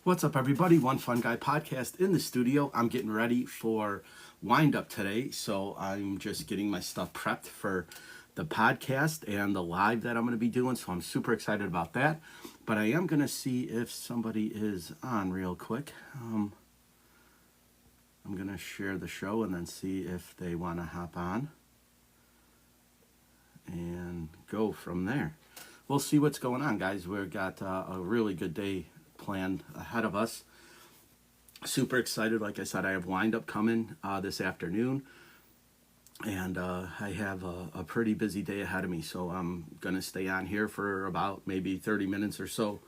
What's up, everybody? One Fun Guy podcast in the studio. I'm getting ready for wind up today, so I'm just getting my stuff prepped for the podcast and the live that I'm going to be doing. So I'm super excited about that. But I am going to see if somebody is on real quick. I'm going to share the show and then see if they want to hop on and go from there. We'll see what's going on, guys. We've got a really good day planned ahead of us. Super excited. Like I said, I have wind up coming this afternoon, and I have a pretty busy day ahead of me, so I'm gonna stay on here for about maybe 30 minutes or so,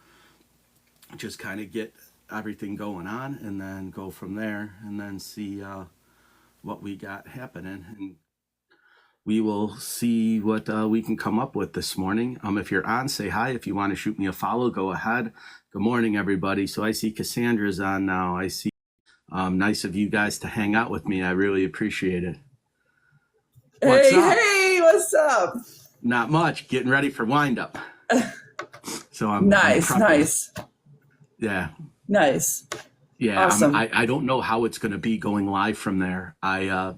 just kind of get everything going on and then go from there and then see what we got happening, and we will see what we can come up with this morning. If you're on, say hi. If you want to shoot me a follow, go ahead. Good morning, everybody. So I see Cassandra's on now. I see nice of you guys to hang out with me. I really appreciate it. What's up? Hey, what's up? Not much. Getting ready for wind up. So I'm nice. Yeah. Nice. Yeah. Awesome. I don't know how it's going to be going live from there. I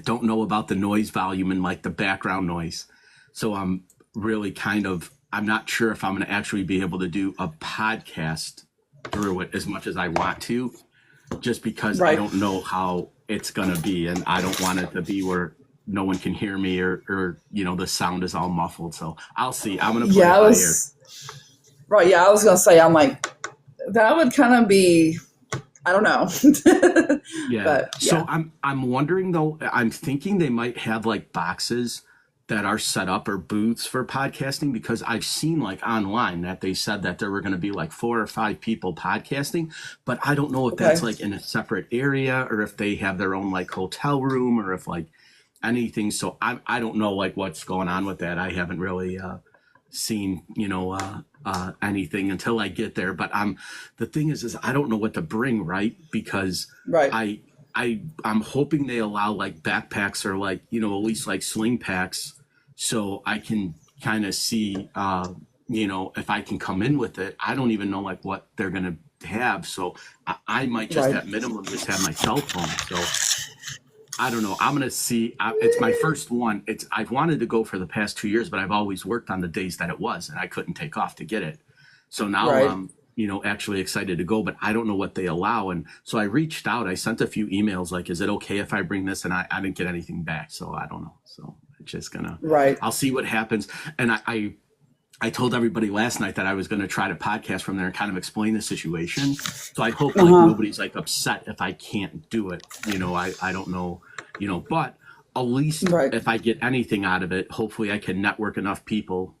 don't know about the noise volume and like the background noise. So I'm really I'm not sure if I'm going to actually be able to do a podcast through it as much as I want to, just because I don't know how it's going to be. And I don't want it to be where no one can hear me or the sound is all muffled. So I'll see. I'm going to play it by ear. Right. Yeah. I was going to say, I'm like, that would kind of be, I don't know. Yeah. But, yeah. So I'm wondering though, I'm thinking they might have like boxes that are set up or booths for podcasting, because I've seen like online that they said that there were going to be like 4 or 5 people podcasting, but I don't know if that's like in a separate area or if they have their own like hotel room or if like anything. So I don't know like what's going on with that. I haven't really seen, anything until I get there. But the thing is I don't know what to bring, right? Because I'm hoping they allow like backpacks or like, at least like sling packs, so I can kind of see, if I can come in with it. I don't even know like what they're going to have. So I might just at minimum just have my cell phone. So I don't know. I'm going to see. It's my first one. I've wanted to go for the past 2 years, but I've always worked on the days that it was, and I couldn't take off to get it. So now I'm, actually excited to go, but I don't know what they allow. And so I reached out. I sent a few emails like, is it okay if I bring this? And I didn't get anything back. So I don't know. So it's just gonna, I'll see what happens. And I told everybody last night that I was going to try to podcast from there and kind of explain the situation. So I hope like nobody's like upset if I can't do it. I don't know, but at least if I get anything out of it, hopefully I can network enough people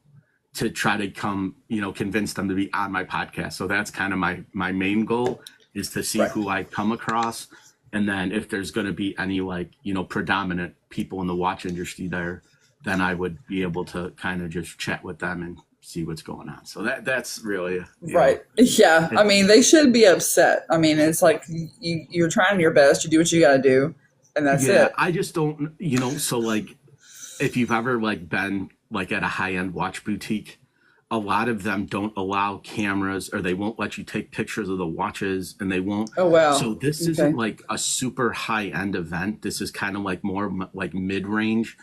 to try to come, convince them to be on my podcast. So that's kind of my main goal, is to see who I come across. And then if there's going to be any like, predominant people in the watch industry there, then I would be able to kind of just chat with them and see what's going on. So that's really Yeah. I mean, they should be upset. I mean, it's like you're trying your best. You do what you got to do, and that's it. I just don't, so like if you've ever like been like at a high-end watch boutique, a lot of them don't allow cameras, or they won't let you take pictures of the watches, and they won't. Oh, wow. So this isn't like a super high-end event. This is kind of like more like mid-range.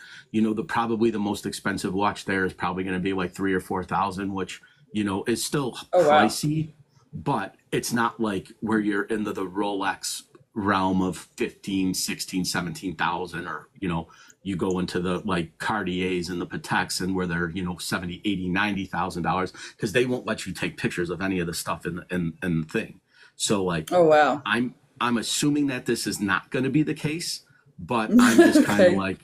Probably the most expensive watch there is probably going to be like 3,000 or 4,000, which, is still pricey, but it's not like where you're into the Rolex realm of 15, 16, 17,000, or, you go into the like Cartiers and the Pateks, and where they're, 70, 80, $90,000, because they won't let you take pictures of any of the stuff in the thing. So like, I'm assuming that this is not going to be the case, but I'm just kind of like,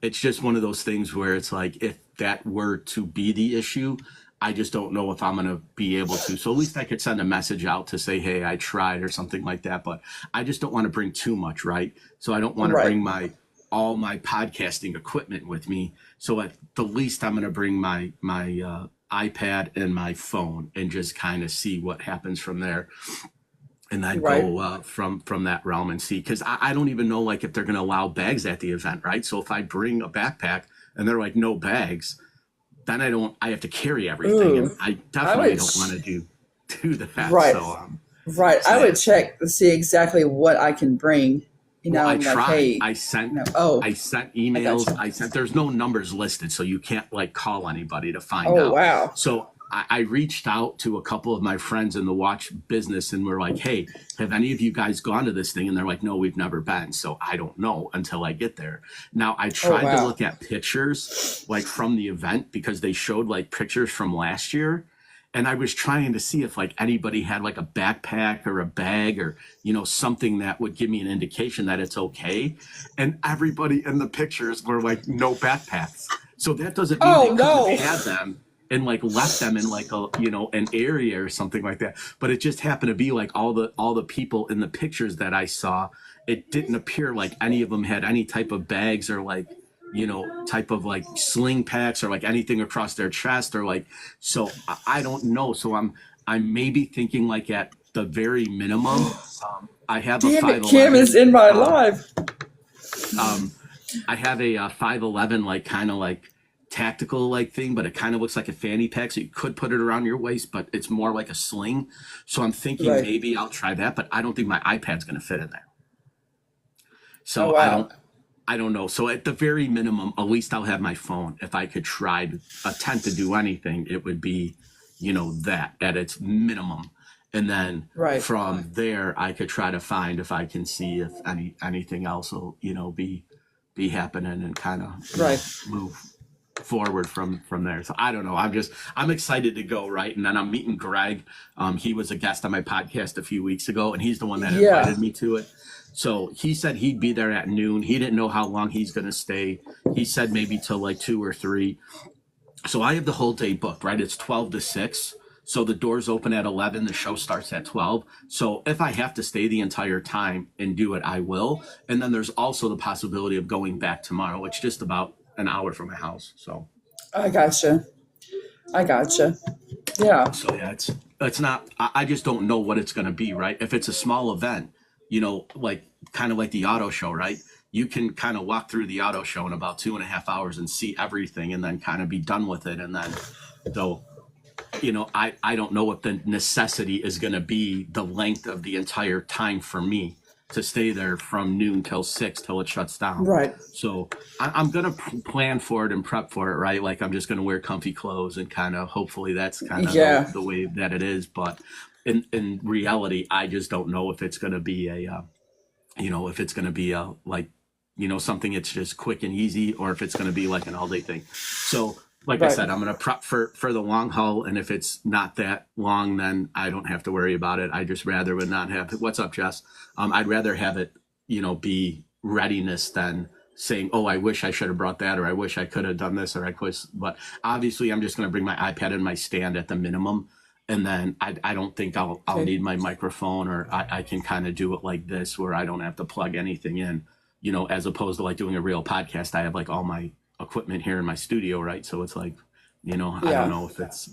it's just one of those things where it's like, if that were to be the issue, I just don't know if I'm going to be able to. So at least I could send a message out to say, hey, I tried, or something like that. But I just don't want to bring too much, right? So I don't want to bring all my podcasting equipment with me. So at the least I'm going to bring my iPad and my phone and just kind of see what happens from there. And then go from that realm and see, because I don't even know like if they're going to allow bags at the event, right? So if I bring a backpack and they're like no bags, then I have to carry everything. And I definitely don't want to do do that. Right. So, right. so I would check to see exactly what I can bring. well, I Like, tried. hey, I sent oh, I sent I got emails. you. I sent there's no numbers listed, so you can't like call anybody to find Oh, out. wow. So I reached out to a couple of my friends in the watch business and we're like, hey, have any of you guys gone to this thing? And they're like, no, we've never been. So I don't know until I get there. Now I Oh, tried to wow. look at pictures like from the event because they showed like pictures from last year. And I was trying to see if like anybody had like a backpack or a bag or, something that would give me an indication that it's okay. And everybody in the pictures were like, no backpacks. So that doesn't mean they Oh, couldn't no. have had them and like left them in like a, an area or something like that. But it just happened to be like all the people in the pictures that I saw, it didn't appear like any of them had any type of bags or like, type of like sling packs or like anything across their chest or like, so I don't know. So I'm maybe thinking like at the very minimum, I have a Damn it, Kim is 5'11", in my life. I have a 5'11", like kind of like tactical like thing, but it kind of looks like a fanny pack. So you could put it around your waist, but it's more like a sling. So I'm thinking Right. maybe I'll try that, but I don't think my iPad's going to fit in there. So Oh, wow. I don't know. So at the very minimum, at least I'll have my phone. If I could try to attempt to do anything, it would be, that at its minimum. And then Right. from there, I could try to find if I can see if anything else will, be happening and kind of Right. move forward from there. So I don't know. I'm excited to go, right? And then I'm meeting Greg. He was a guest on my podcast a few weeks ago, and he's the one that Yeah. invited me to it. So he said he'd be there at noon. He didn't know how long he's going to stay. He said maybe till like 2 or 3. So I have the whole day booked, right? It's 12 to 6. So the doors open at 11. The show starts at 12. So if I have to stay the entire time and do it, I will. And then there's also the possibility of going back tomorrow. It's just about an hour from my house. So I gotcha. Yeah. So yeah, it's not. I just don't know what it's going to be, right? If it's a small event, like kind of like the auto show, right? You can kind of walk through the auto show in about 2.5 hours and see everything, and then kind of be done with it. And then, so, I don't know what the necessity is going to be, the length of the entire time for me to stay there from noon till 6 till it shuts down. Right. So I'm going to plan for it and prep for it, right? Like I'm just going to wear comfy clothes and kind of, hopefully that's kind of the way that it is. But in reality, I just don't know if it's going to be if it's going to be like, something it's just quick and easy, or if it's going to be like an all day thing. So like I said, I'm going to prep for the long haul. And if it's not that long, then I don't have to worry about it. I just rather would not have it. What's up, Jess? I'd rather have it, be readiness than saying, oh, I wish I should have brought that, or I wish I could have done this, or I could. But obviously I'm just going to bring my iPad and my stand at the minimum. And then I don't think I'll need my microphone, or I can kind of do it like this where I don't have to plug anything in, as opposed to like doing a real podcast. I have like all my equipment here in my studio, right? So it's like, I don't know if it's,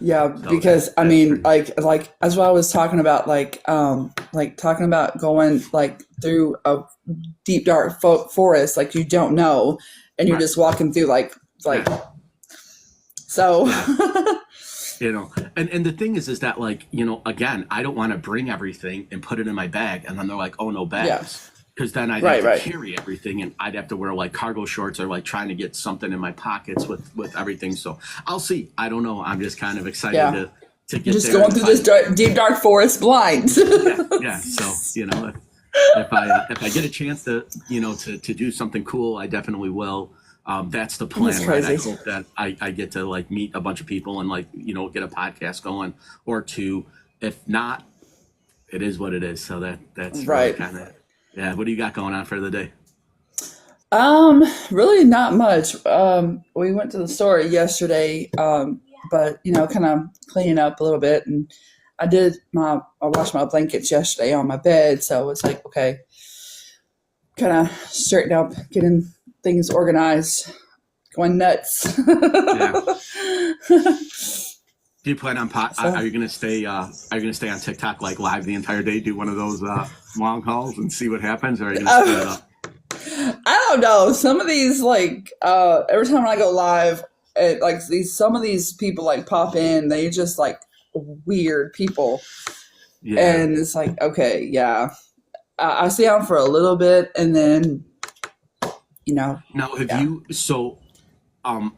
Yeah, so because I mean, pretty... like as what I was talking about, like talking about going like through a deep dark forest, like you don't know, and you're just walking through like so. And the thing is that like, again, I don't want to bring everything and put it in my bag, and then they're like, oh, no bags. Because then I'd have to carry everything, and I'd have to wear like cargo shorts or like trying to get something in my pockets with everything. So I'll see. I don't know. I'm just kind of excited to get just there. Going through this deep dark forest blind. yeah. So if I get a chance to to do something cool, I definitely will. That's the plan. Right? I hope that I get to like meet a bunch of people and like get a podcast going or two. If not, it is what it is. So that's right. Really kind of. Yeah, what do you got going on for the day? Really not much. We went to the store yesterday, but kind of cleaning up a little bit, and I washed my blankets yesterday on my bed, so it's like okay, kind of straighten up, getting things organized, going nuts. Do you plan on are you gonna stay on TikTok like live the entire day? Do one of those long hauls and see what happens, or are you gonna split it up? I don't know. Some of these like every time I go live, some of these people like pop in. They just like weird people. Yeah. And it's like, okay, yeah. I stay on for a little bit and then, Now, have yeah. you,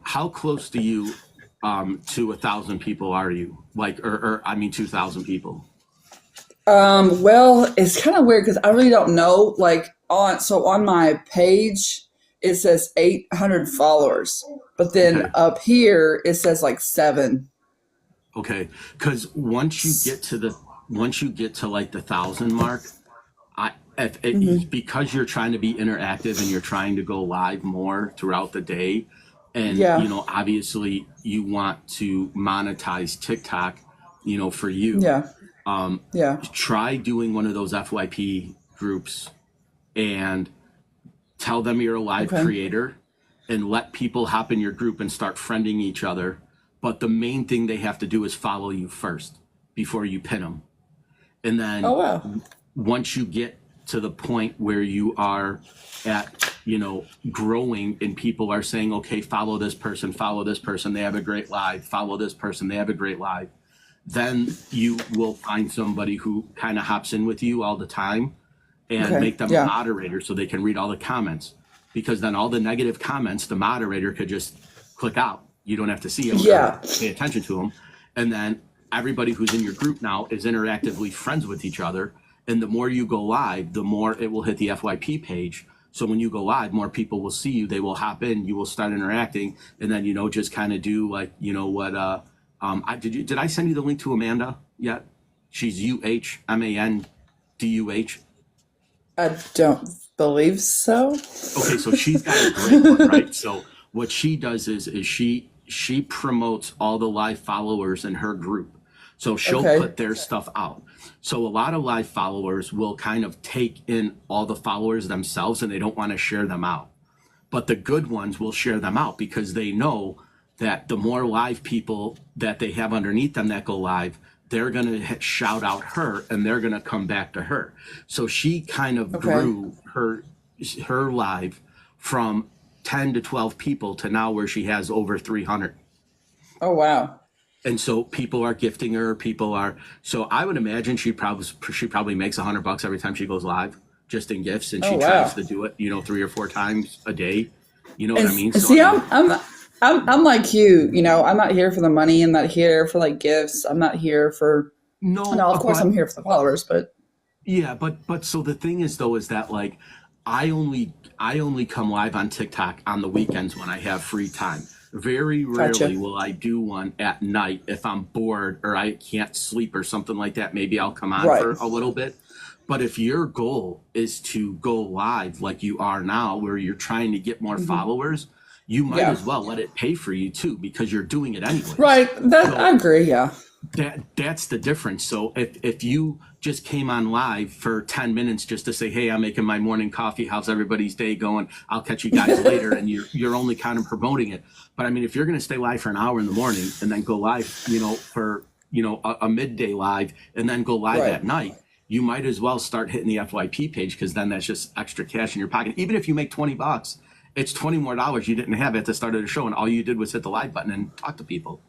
how close do you, to 1,000 people are you? Like, or I mean, 2,000 people? Well, it's kind of weird because I really don't know. Like on my page, it says 800 followers, but then Okay. up here it says like 7. Okay. Because once you get to like the 1,000 mark, Mm-hmm. because you're trying to be interactive and you're trying to go live more throughout the day, and Yeah, obviously you want to monetize TikTok, for you, yeah, yeah. try doing one of those FYP groups and tell them you're a live Okay, creator and let people hop in your group and start friending each other. But the main thing they have to do is follow you first before you pin them. And oh then wow, once you get to the point where you are at, growing and people are saying, okay, follow this person, they have a great live, follow this person, they have a great live, then you will find somebody who kind of hops in with you all the time and okay, make them a yeah, moderator so they can read all the comments. Because then all the negative comments, the moderator could just click out. You don't have to see them or yeah. pay attention to them. And then everybody who's in your group now is interactively friends with each other. And the more you go live, the more it will hit the FYP page. So when you go live, more people will see you. They will hop in. You will start interacting, and then just kind of do like what. Did I send you the link to Amanda yet? She's UHMANDUH. I don't believe so. Okay, so she's got a great one, right? So what she does is she promotes all the live followers in her group. So she'll Okay, put their stuff out. So a lot of live followers will kind of take in all the followers themselves and they don't want to share them out. But the good ones will share them out because they know that the more live people that they have underneath them that go live, they're going to shout out her and they're going to come back to her. So she kind of okay. grew her live from 10 to 12 people to now where she has over 300. Oh wow. And so people are gifting her, so I would imagine she probably makes $100 every time she goes live just in gifts, and Oh she tries wow. to do it 3 or 4 times a day. You know what And, I mean? and So see, I mean, I'm like you. I'm not here for the money. I'm not here for like gifts. I'm not here for. no, No, of course I'm but here for the followers, but yeah, but so the thing is though is that like I only come live on TikTok on the weekends when I have free time. Very gotcha. rarely will I do one at night if I'm bored or I can't sleep or something like that. Maybe I'll come on Right. for a little bit. But if your goal is to go live like you are now, where you're trying to get more Hmm. followers, you might Yeah. as well let it pay for you too, because you're doing it anyways. Right. That I So agree. Yeah. that's the difference. So if you just came on live for 10 minutes just to say, hey, I'm making my morning coffee, how's everybody's day going, I'll catch you guys later, and you're only kind of promoting it. But I mean, if you're going to stay live for an hour in the morning and then go live for a midday live and then go live Right. at night, you might as well start hitting the FYP page, because then that's just extra cash in your pocket. Even if you make $20, it's $20 more you didn't have at the start of the show, and all you did was hit the live button and talk to people.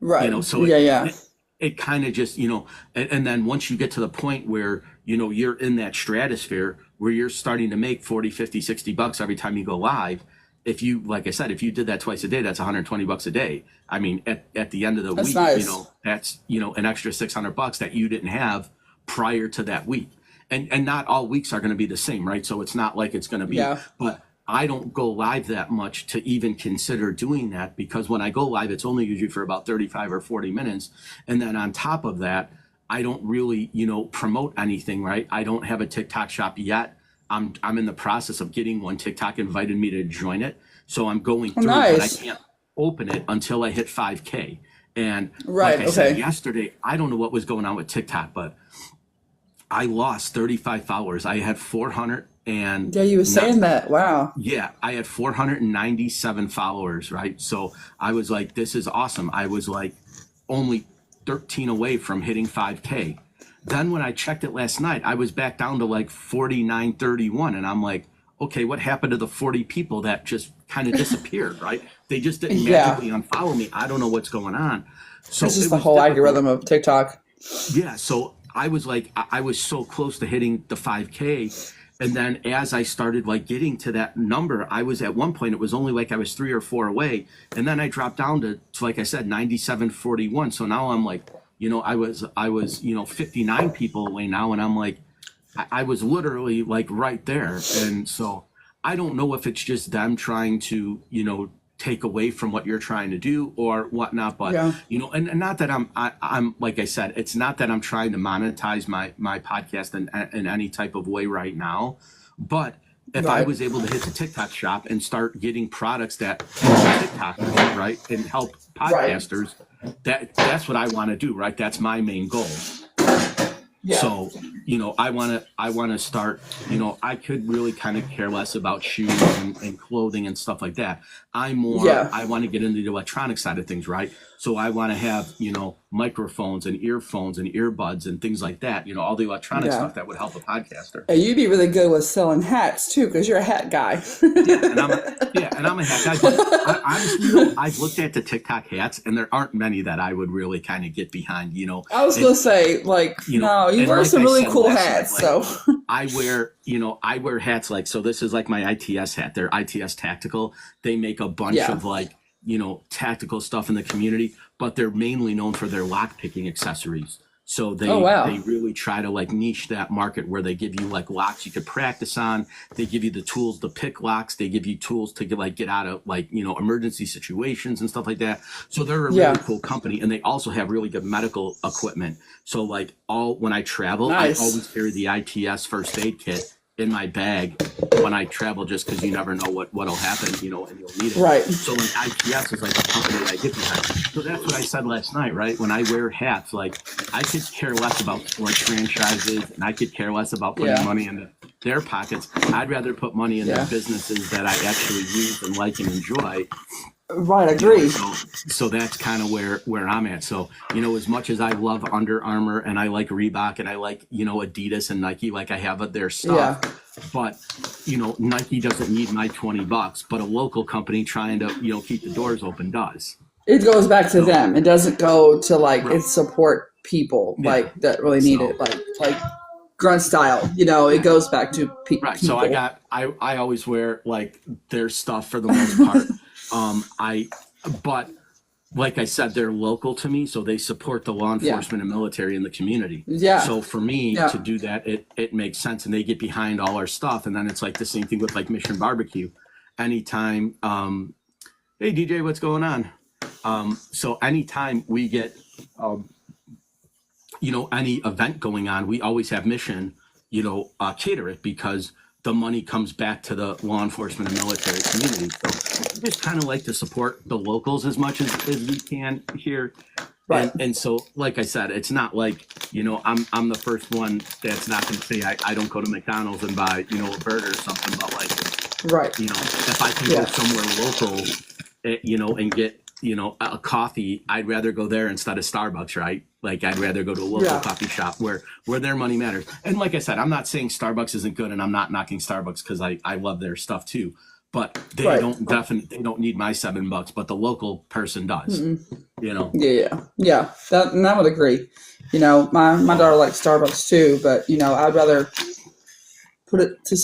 Right. So Yeah. Yeah. it kind of just, and then once you get to the point where, you're in that stratosphere where you're starting to make 40, 50, $60 every time you go live. If you, like I said, if you did that twice a day, that's $120 a day. I mean, at the end of the That's week, nice. that's, an extra $600 that you didn't have prior to that week. And not all weeks are going to be the same, right? So it's not like it's going to be, Yeah. but I don't go live that much to even consider doing that, because when I go live, it's only usually for about 35 or 40 minutes. And then on top of that, I don't really, promote anything, right? I don't have a TikTok shop yet. I'm in the process of getting one. TikTok invited me to join it. So I'm going Oh, through, but I nice. can't open it until I hit 5K. And like Right. I said Okay. yesterday, I don't know what was going on with TikTok, but I lost 35 followers. I had 400 and Yeah. You were not, saying that. Wow. yeah, I had 497 followers, right? So I was like, this is awesome. I was like only 13 away from hitting 5K. Then when I checked it last night, I was back down to like 49, 31. And I'm like, okay, what happened to the 40 people that just kind of disappeared, right? They just didn't magically unfollow me. I don't know what's going on. So it's just the whole algorithm of TikTok. Yeah. So I was like, I was so close to hitting the 5K. And then as I started like getting to that number, I was at one point, it was only like I was 3 or 4 away. And then I dropped down to like I said, 97.41. So now I'm like, I was, 59 people away now. And I'm like, I was literally like right there. And so I don't know if it's just them trying to, take away from what you're trying to do or whatnot, but and not that I'm like I said, it's not that I'm trying to monetize my podcast in any type of way right now, but if I was able to hit the TikTok shop and start getting products that help TikTokers, right, and help podcasters, that's what I want to do, right? That's my main goal. Yeah. So, I want to start, I could really kind of care less about shoes and clothing and stuff like that. I want to get into the electronic side of things, right? So I want to have, microphones and earphones and earbuds and things like that, all the electronic stuff that would help a podcaster. And you'd be really good with selling hats too, because you're a hat guy. and I'm a hat guy. But honestly, I've looked at the TikTok hats and there aren't many that I would really kind of get behind, I was going to say, like, no, you wear some really cool hats. So I wear hats like, so this is like my ITS hat. They're ITS Tactical. They make a bunch of like, tactical stuff in the community, but they're mainly known for their lock picking accessories. So they really try to like niche that market where they give you like locks you could practice on. They give you the tools to pick locks. They give you tools to get out of like, emergency situations and stuff like that. So they're a really cool company. And they also have really good medical equipment. So like when I travel, I always carry the ITS first aid kit in my bag when I travel, just because you never know what'll happen, and you'll need it. Right. So like ITS is like a company that I get behind. So that's what I said last night, right? When I wear hats, like I could care less about sports franchises and I could care less about putting money into their pockets. I'd rather put money in the businesses that I actually use and like and enjoy. Right, I agree. So that's kind of where I'm at. So, as much as I love Under Armour and I like Reebok and I like, Adidas and Nike, like I have their stuff, but, Nike doesn't need my $20, but a local company trying to, keep the doors open does. It goes back to them. It doesn't go to like it support people like that really need it, like grunt style, it goes back to people. Right. So I always wear like their stuff for the most part. But like I said, they're local to me, so they support the law enforcement and military in the community. Yeah. So for me to do that, it makes sense, and they get behind all our stuff. And then it's like the same thing with like Mission Barbecue. Anytime, hey DJ, what's going on? So anytime we get, any event going on, we always have Mission, cater it, because the money comes back to the law enforcement and military community. So we just kind of like to support the locals as much as we can here. Right. And so, like I said, it's not like, I'm the first one that's not going to say I don't go to McDonald's and buy, a burger or something, but like, if I can go somewhere local, and get, a coffee, I'd rather go there instead of Starbucks, right? Like I'd rather go to a local coffee shop where their money matters. And like I said, I'm not saying Starbucks isn't good, and I'm not knocking Starbucks because I love their stuff too. But they don't need my $7, but the local person does. Yeah. And I would agree. My daughter likes Starbucks too, but I'd rather put it to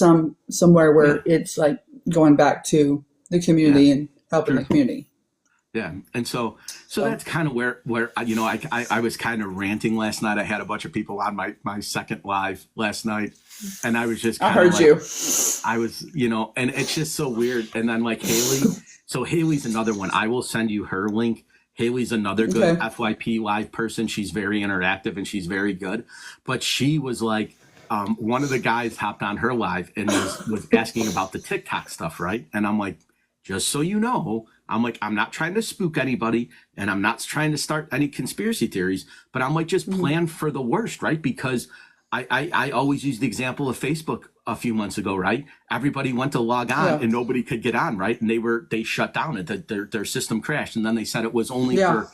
somewhere where it's like going back to the community and helping the community. Yeah. And so that's kind of where I was kind of ranting last night. I had a bunch of people on my second live last night, and I was just kind of I heard you. I was, and it's just so weird. And then like Haley, so Haley's another one. I will send you her link. Haley's another good FYP live person. She's very interactive and she's very good. But she was like, one of the guys hopped on her live and was asking about the TikTok stuff, right? And I'm like, just so you know, I'm like, I'm not trying to spook anybody and I'm not trying to start any conspiracy theories, but I'm like, just plan for the worst, right? Because I always use the example of Facebook a few months ago, right? Everybody went to log on and nobody could get on, right? And they shut down and their system crashed. And then they said it was only for,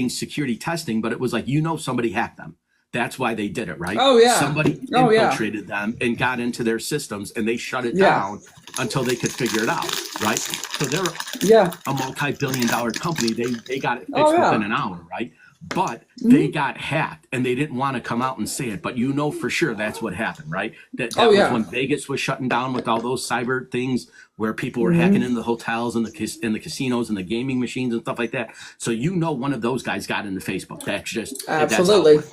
security testing, but it was like, somebody hacked them. That's why they did it, right? Oh, yeah. Somebody infiltrated them and got into their systems, and they shut it down until they could figure it out, right? So they're a multi-billion-dollar company. They got it fixed within an hour, right? But they got hacked, and they didn't want to come out and say it. But you know for sure that's what happened, right? That was when Vegas was shutting down with all those cyber things where people were hacking into the hotels and the casinos and the gaming machines and stuff like that. So you know one of those guys got into Facebook. That's just absolutely.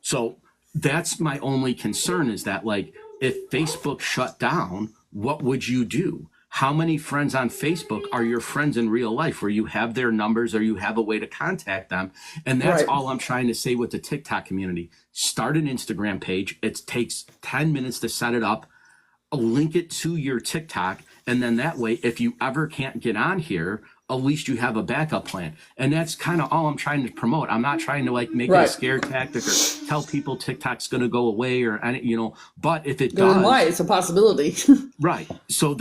So that's my only concern, is that, like, if Facebook shut down, what would you do? How many friends on Facebook are your friends in real life, where you have their numbers or you have a way to contact them? And that's all I'm trying to say with the TikTok community. Start an Instagram page. It takes 10 minutes to set it up. Link it to your TikTok. And then that way, if you ever can't get on here, at least you have a backup plan. And that's kind of all I'm trying to promote. I'm not trying to like make it a scare tactic or tell people TikTok's going to go away or, you know, but if it does, why? It's a possibility. Right. So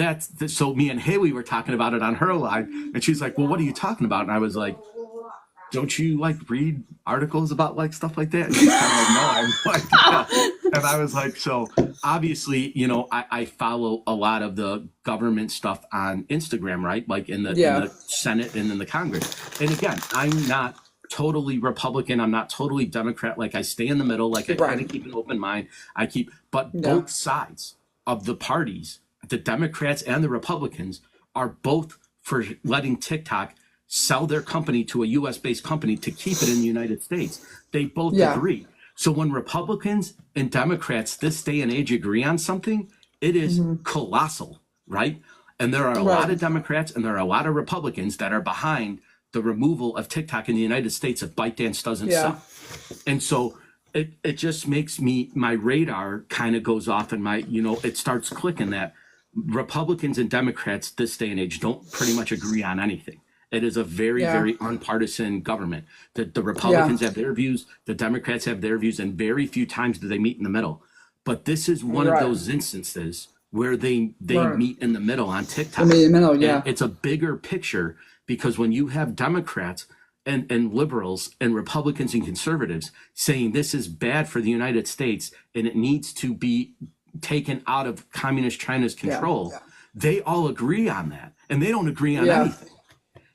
so me and Haley were talking about it on her live, and she's like, well, what are you talking about? And I was like, don't you like read articles about like stuff like that? And she's kind of like, no, I'm like, yeah. And I was like, so obviously, you know, I follow a lot of the government stuff on Instagram, right? Like in the Senate and in the Congress. And again, I'm not totally Republican. I'm not totally Democrat. Like I stay in the middle. Like I kind of keep an open mind. But both sides of the parties, the Democrats and the Republicans, are both for letting TikTok sell their company to a US-based company to keep it in the United States. They both agree. So when Republicans and Democrats this day and age agree on something, it is colossal, right? And there are a lot of Democrats and there are a lot of Republicans that are behind the removal of TikTok in the United States if ByteDance doesn't sell. And so it just makes my radar kind of goes off, and it starts clicking that Republicans and Democrats this day and age don't pretty much agree on anything. It is a very, very unpartisan government. The Republicans have their views, the Democrats have their views, and very few times do they meet in the middle. But this is one of those instances where they meet in the middle on TikTok. Meet in the middle, And it's a bigger picture, because when you have Democrats and liberals and Republicans and conservatives saying this is bad for the United States and it needs to be taken out of communist China's control, they all agree on that, and they don't agree on anything.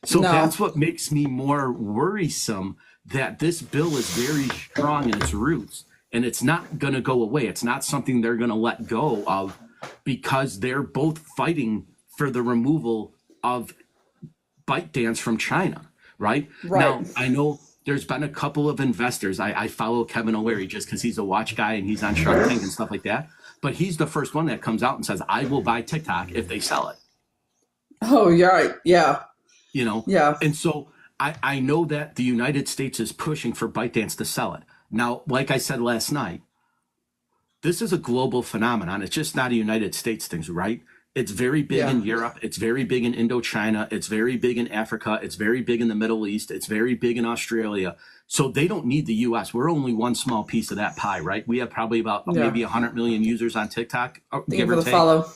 So that's what makes me more worrisome, that this bill is very strong in its roots, and it's not going to go away. It's not something they're going to let go of, because they're both fighting for the removal of ByteDance from China, right? Now, I know there's been a couple of investors. I follow Kevin O'Leary just because he's a watch guy and he's on Shark Tank and stuff like that. But he's the first one that comes out and says, I will buy TikTok if they sell it. Oh, you're right. Yeah. You know? Yeah. And so I know that the United States is pushing for ByteDance to sell it. Now, like I said last night, this is a global phenomenon. It's just not a United States thing, right? It's very big in Europe. It's very big in Indochina. It's very big in Africa. It's very big in the Middle East. It's very big in Australia. So they don't need the U.S. We're only one small piece of that pie, right? We have probably about maybe 100 million users on TikTok, give or take. Follow.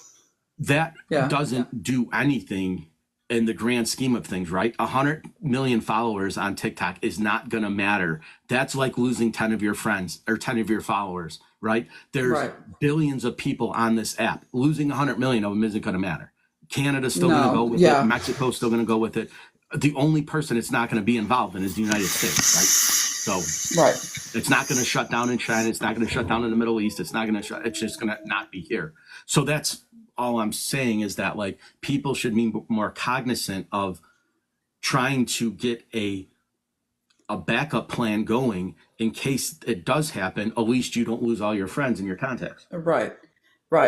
That doesn't do anything in the grand scheme of things, right? 100 million followers on TikTok is not going to matter. That's like losing 10 of your friends or 10 of your followers, right? There's billions of people on this app. Losing 100 million of them isn't going to matter. Canada's still going to go with it. Mexico's still going to go with it. The only person it's not going to be involved in is the United States, right? So it's not going to shut down in China. It's not going to shut down in the Middle East. It's not going to shut. It's just going to not be here. So that's all I'm saying, is that like people should be more cognizant of trying to get a backup plan going in case it does happen. At least you don't lose all your friends and your contacts. Right.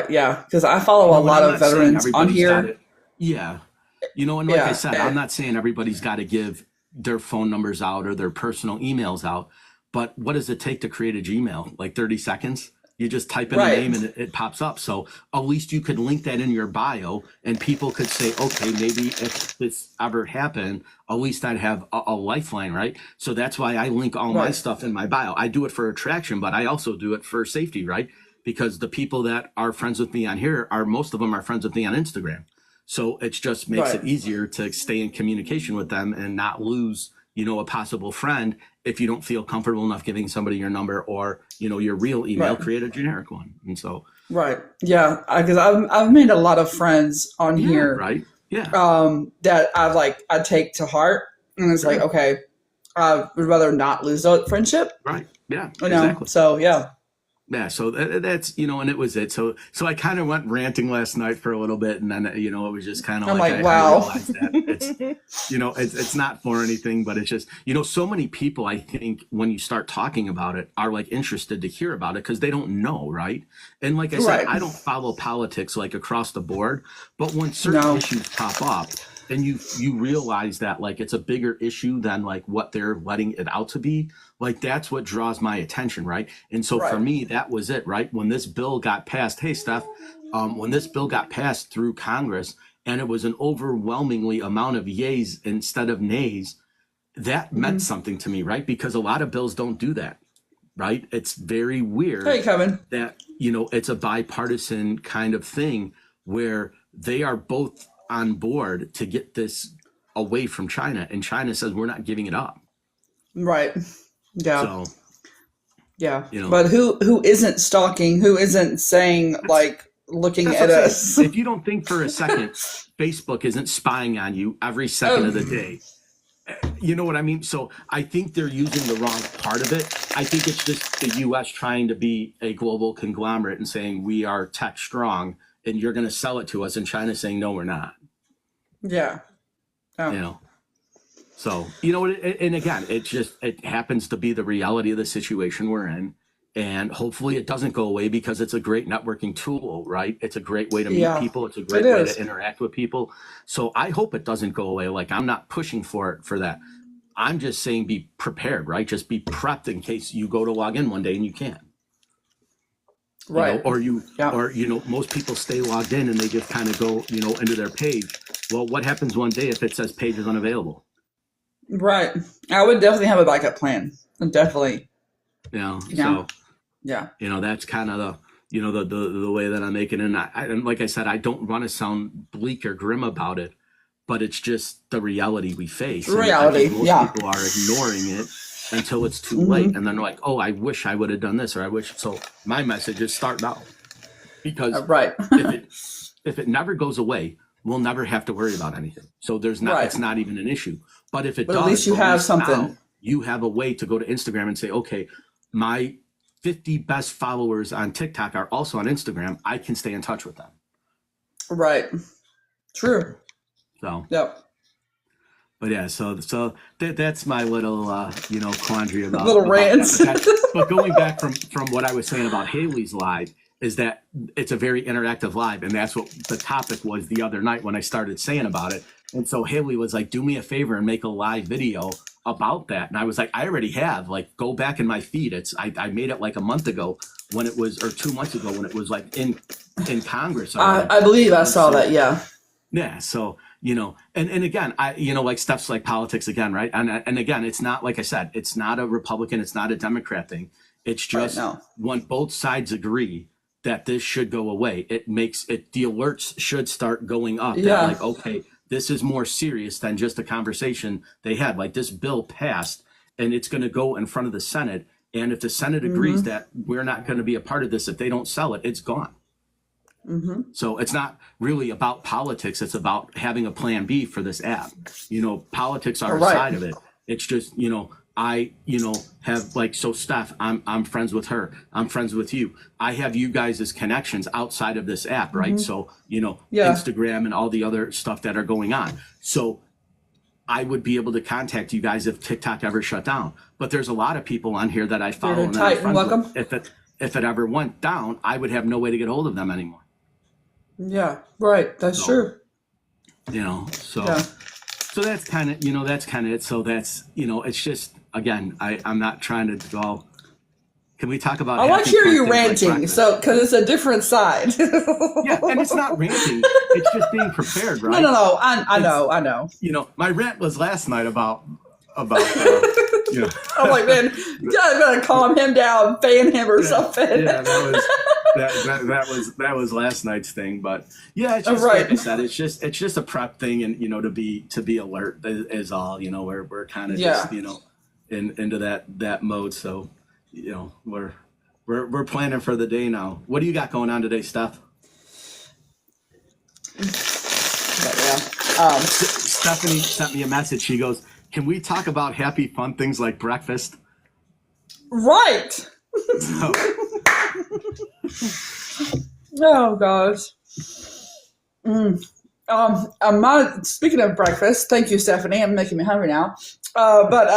Yeah. Because I follow a lot of veterans on here. You know, and like I said, I'm not saying everybody's got to give their phone numbers out or their personal emails out, but what does it take to create a Gmail? Like 30 seconds? You just type in a name and it pops up. So at least you could link that in your bio, and people could say, okay, maybe if this ever happened, at least I'd have a lifeline, right? So that's why I link all my stuff in my bio. I do it for attraction, but I also do it for safety, right? Because the people that are friends with me on here most of them are friends with me on Instagram. So it just makes it easier to stay in communication with them and not lose a possible friend, if you don't feel comfortable enough giving somebody your number or, your real email, create a generic one. And so. Right. Yeah. Because I've made a lot of friends on here. Right. Yeah. That I take to heart. And it's like, okay, I would rather not lose a friendship. Right. Yeah. Exactly. So, yeah. Yeah, so that's, and it was it. So I kind of went ranting last night for a little bit, and then, it was just kind of I'm like, wow. I realized that it's, it's not for anything, but it's just, so many people, I think, when you start talking about it, are like interested to hear about it because they don't know, right? And like I said, I don't follow politics like across the board, but when certain issues pop up, and you realize that like it's a bigger issue than like what they're letting it out to be, like that's what draws my attention, right? And so for me, that was it, right? When this bill got passed, hey Steph, when this bill got passed through Congress and it was an overwhelmingly amount of yays instead of nays, that meant something to me, right? Because a lot of bills don't do that, right? It's very weird that, it's a bipartisan kind of thing where they are both on board to get this away from China, and China says we're not giving it up. Right. Yeah. So, yeah. But who isn't stalking? Who isn't saying like looking at us? If you don't think for a second Facebook isn't spying on you every second of the day, you know what I mean? So I think they're using the wrong part of it. I think it's just the U.S. trying to be a global conglomerate and saying we are tech strong and you're going to sell it to us, and China saying no, we're not. Yeah. So, and again, it happens to be the reality of the situation we're in. And hopefully it doesn't go away because it's a great networking tool, right? It's a great way to meet people. It's a great way to interact with people. So I hope it doesn't go away. Like, I'm not pushing for that. I'm just saying be prepared, right? Just be prepped in case you go to log in one day and you can't. Right. Or most people stay logged in and they just kind of go, into their page. Well, what happens one day if it says page is unavailable? Right. I would definitely have a backup plan. Definitely. So, yeah. That's kind of the way that I'm making it. And like I said, I don't want to sound bleak or grim about it, but it's just the reality we face. Reality. Most people are ignoring it until it's too late. And then they're like, oh, I wish I would have done this, or I wish. So my message is start now, because if it never goes away, we'll never have to worry about anything. So it's not even an issue. But if it does, at least you have something. You have a way to go to Instagram and say, okay, my 50 best followers on TikTok are also on Instagram. I can stay in touch with them. Right. True. So. Yep. But yeah, so that's my little quandary about little rants. But going back from what I was saying about Haley's live is that it's a very interactive live, and that's what the topic was the other night when I started saying about it. And so Haley was like, "Do me a favor and make a live video about that." And I was like, "I already have. Like, go back in my feed. I made it like a month ago when it was, or 2 months ago when it was like in Congress." I believe I saw that. Yeah. Yeah. So. And again, like stuff's like politics again, right? And again, it's not, like I said, it's not a Republican, it's not a Democrat thing. It's just when both sides agree that this should go away, the alerts should start going up. Yeah. That, like, okay, this is more serious than just a conversation they had. Like, this bill passed and it's going to go in front of the Senate. And if the Senate agrees that we're not going to be a part of this, if they don't sell it, it's gone. Mm-hmm. So it's not really about politics. It's about having a plan B for this app. Politics are a side of it. It's just, I, have like, so Steph, I'm friends with her. I'm friends with you. I have you guys as connections outside of this app, right? So, Instagram and all the other stuff that are going on. So I would be able to contact you guys if TikTok ever shut down. But there's a lot of people on here that I follow. And I'm friends with. If it ever went down, I would have no way to get hold of them anymore. Yeah, right. That's true. So that's kind of, it. So that's, it's just, again, I'm not trying to go. Can we talk about? I like to hear you ranting, because it's a different side. Yeah, and it's not ranting. It's just being prepared, right? No. I know. My rant was last night about. I'm like, man, you gotta calm him down, fan him or something. Yeah, that was last night's thing, but yeah, it's just Right. like I said, it's just a prep thing, and to be alert is all. We're kind of Yeah. just into that mode. So we're planning for the day now. What do you got going on today, Steph? But yeah. Stephanie sent me a message. She goes, "Can we talk about happy, fun things like breakfast?" Right. So, Oh gosh. I'm not speaking of breakfast. Thank you, Stephanie. I'm making me hungry now. But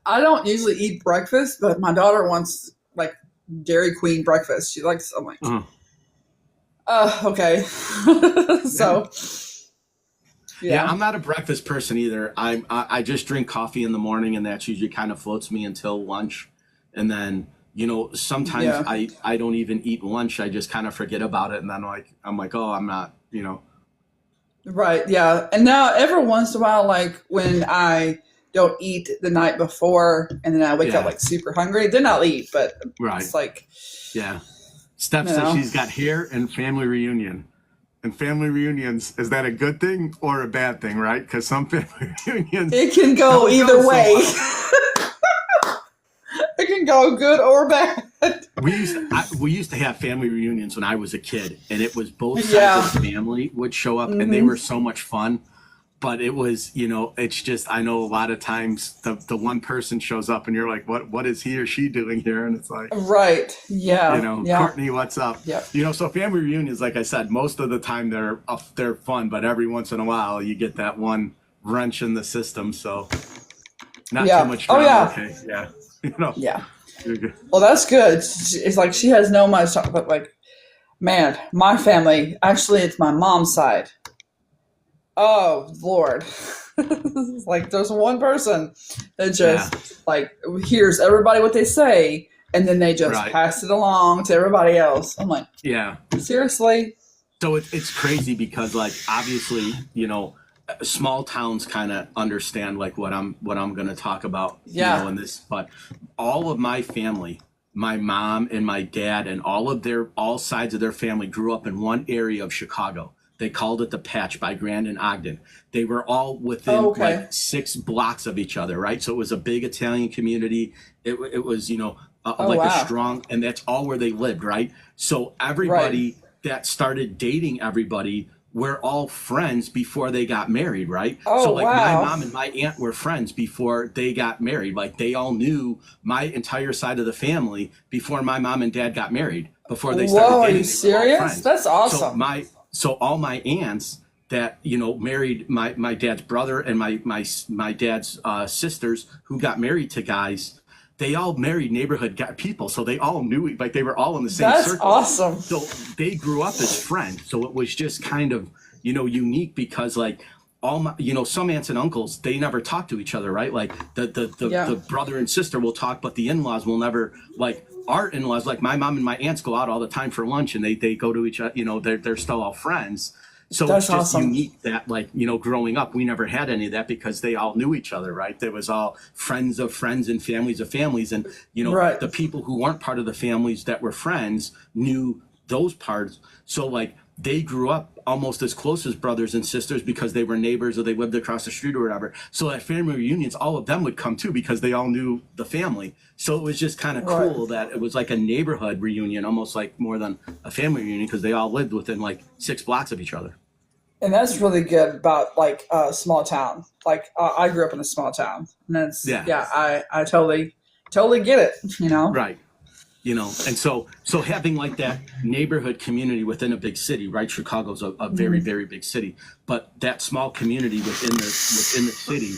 I don't usually eat breakfast, but my daughter wants like Dairy Queen breakfast. She likes. I'm like, okay. So. yeah, I'm not a breakfast person either. I just drink coffee in the morning, and that's usually kind of floats me until lunch, and then sometimes Yeah. I don't even eat lunch. I just kind of forget about it, and then I'm like, oh, I'm not. Right, yeah. And now every once in a while, like when I don't eat the night before and then I wake up Yeah. like super hungry, then I'll eat. But Right. it's like, Yeah. Steph You says know? she's got hair and family reunion. And family reunions, is that a good thing or a bad thing, right? Because some family reunions it can go don't either so way. well. It can go good or bad. We used to have family reunions when I was a kid, and it was both sides Yeah. of the family would show up, and they were so much fun. But it was, it's just, I know a lot of times the one person shows up and you're like, what is he or she doing here? And it's like, Right, yeah. Yeah. Courtney, what's up? Yeah. So family reunions, like I said, most of the time they're fun, but every once in a while you get that one wrench in the system. So not Yeah. too much Oh, drama. yeah. Okay. Yeah. Yeah. You're good. Well, that's good. It's like she has no much, but like, man, my family, actually, it's my mom's side. Oh, Lord. It's like there's one person that just like hears everybody what they say and then they just Right. pass it along to everybody else. I'm like, Yeah. seriously? So it's crazy because like obviously small towns kind of understand like what I'm going to talk about Yeah. in this, but all of my family, my mom and my dad and all sides of their family grew up in one area of Chicago. They called it the Patch by Grand and Ogden. They were all within like 6 blocks of each other, right? So it was a big Italian community. It was like wow. a strong, and that's all where they lived, right? So everybody that started dating everybody were all friends before they got married, right? Oh, so like wow. my mom and my aunt were friends before they got married. Like they all knew my entire side of the family before my mom and dad got married. Before they started Whoa, are dating, you they were all serious? friends. That's awesome. So all my aunts that married my dad's brother and my dad's sisters who got married to guys, they all married neighborhood people, so they all knew, like they were all in the same That's circle. awesome. So they grew up as friends. So it was just kind of unique because like all my some aunts and uncles, they never talk to each other, right? Like the brother and sister will talk, but the in-laws will never. Like our in-laws, like my mom and my aunts go out all the time for lunch, and they go to each other. They're still all friends. So That's it's just awesome. unique that like growing up we never had any of that because they all knew each other, right? There was all friends of friends and families of families, and Right. the people who weren't part of the families that were friends knew those parts. So like they grew up almost as close as brothers and sisters because they were neighbors or they lived across the street or whatever. So at family reunions, all of them would come too because they all knew the family. So it was just kind of Right. cool that it was like a neighborhood reunion, almost like more than a family reunion because they all lived within like 6 blocks of each other. And that's really good about like a small town. Like I grew up in a small town, and that's I totally get it. Right. And so having like that neighborhood community within a big city, right? Chicago's a very, very big city, but that small community within the city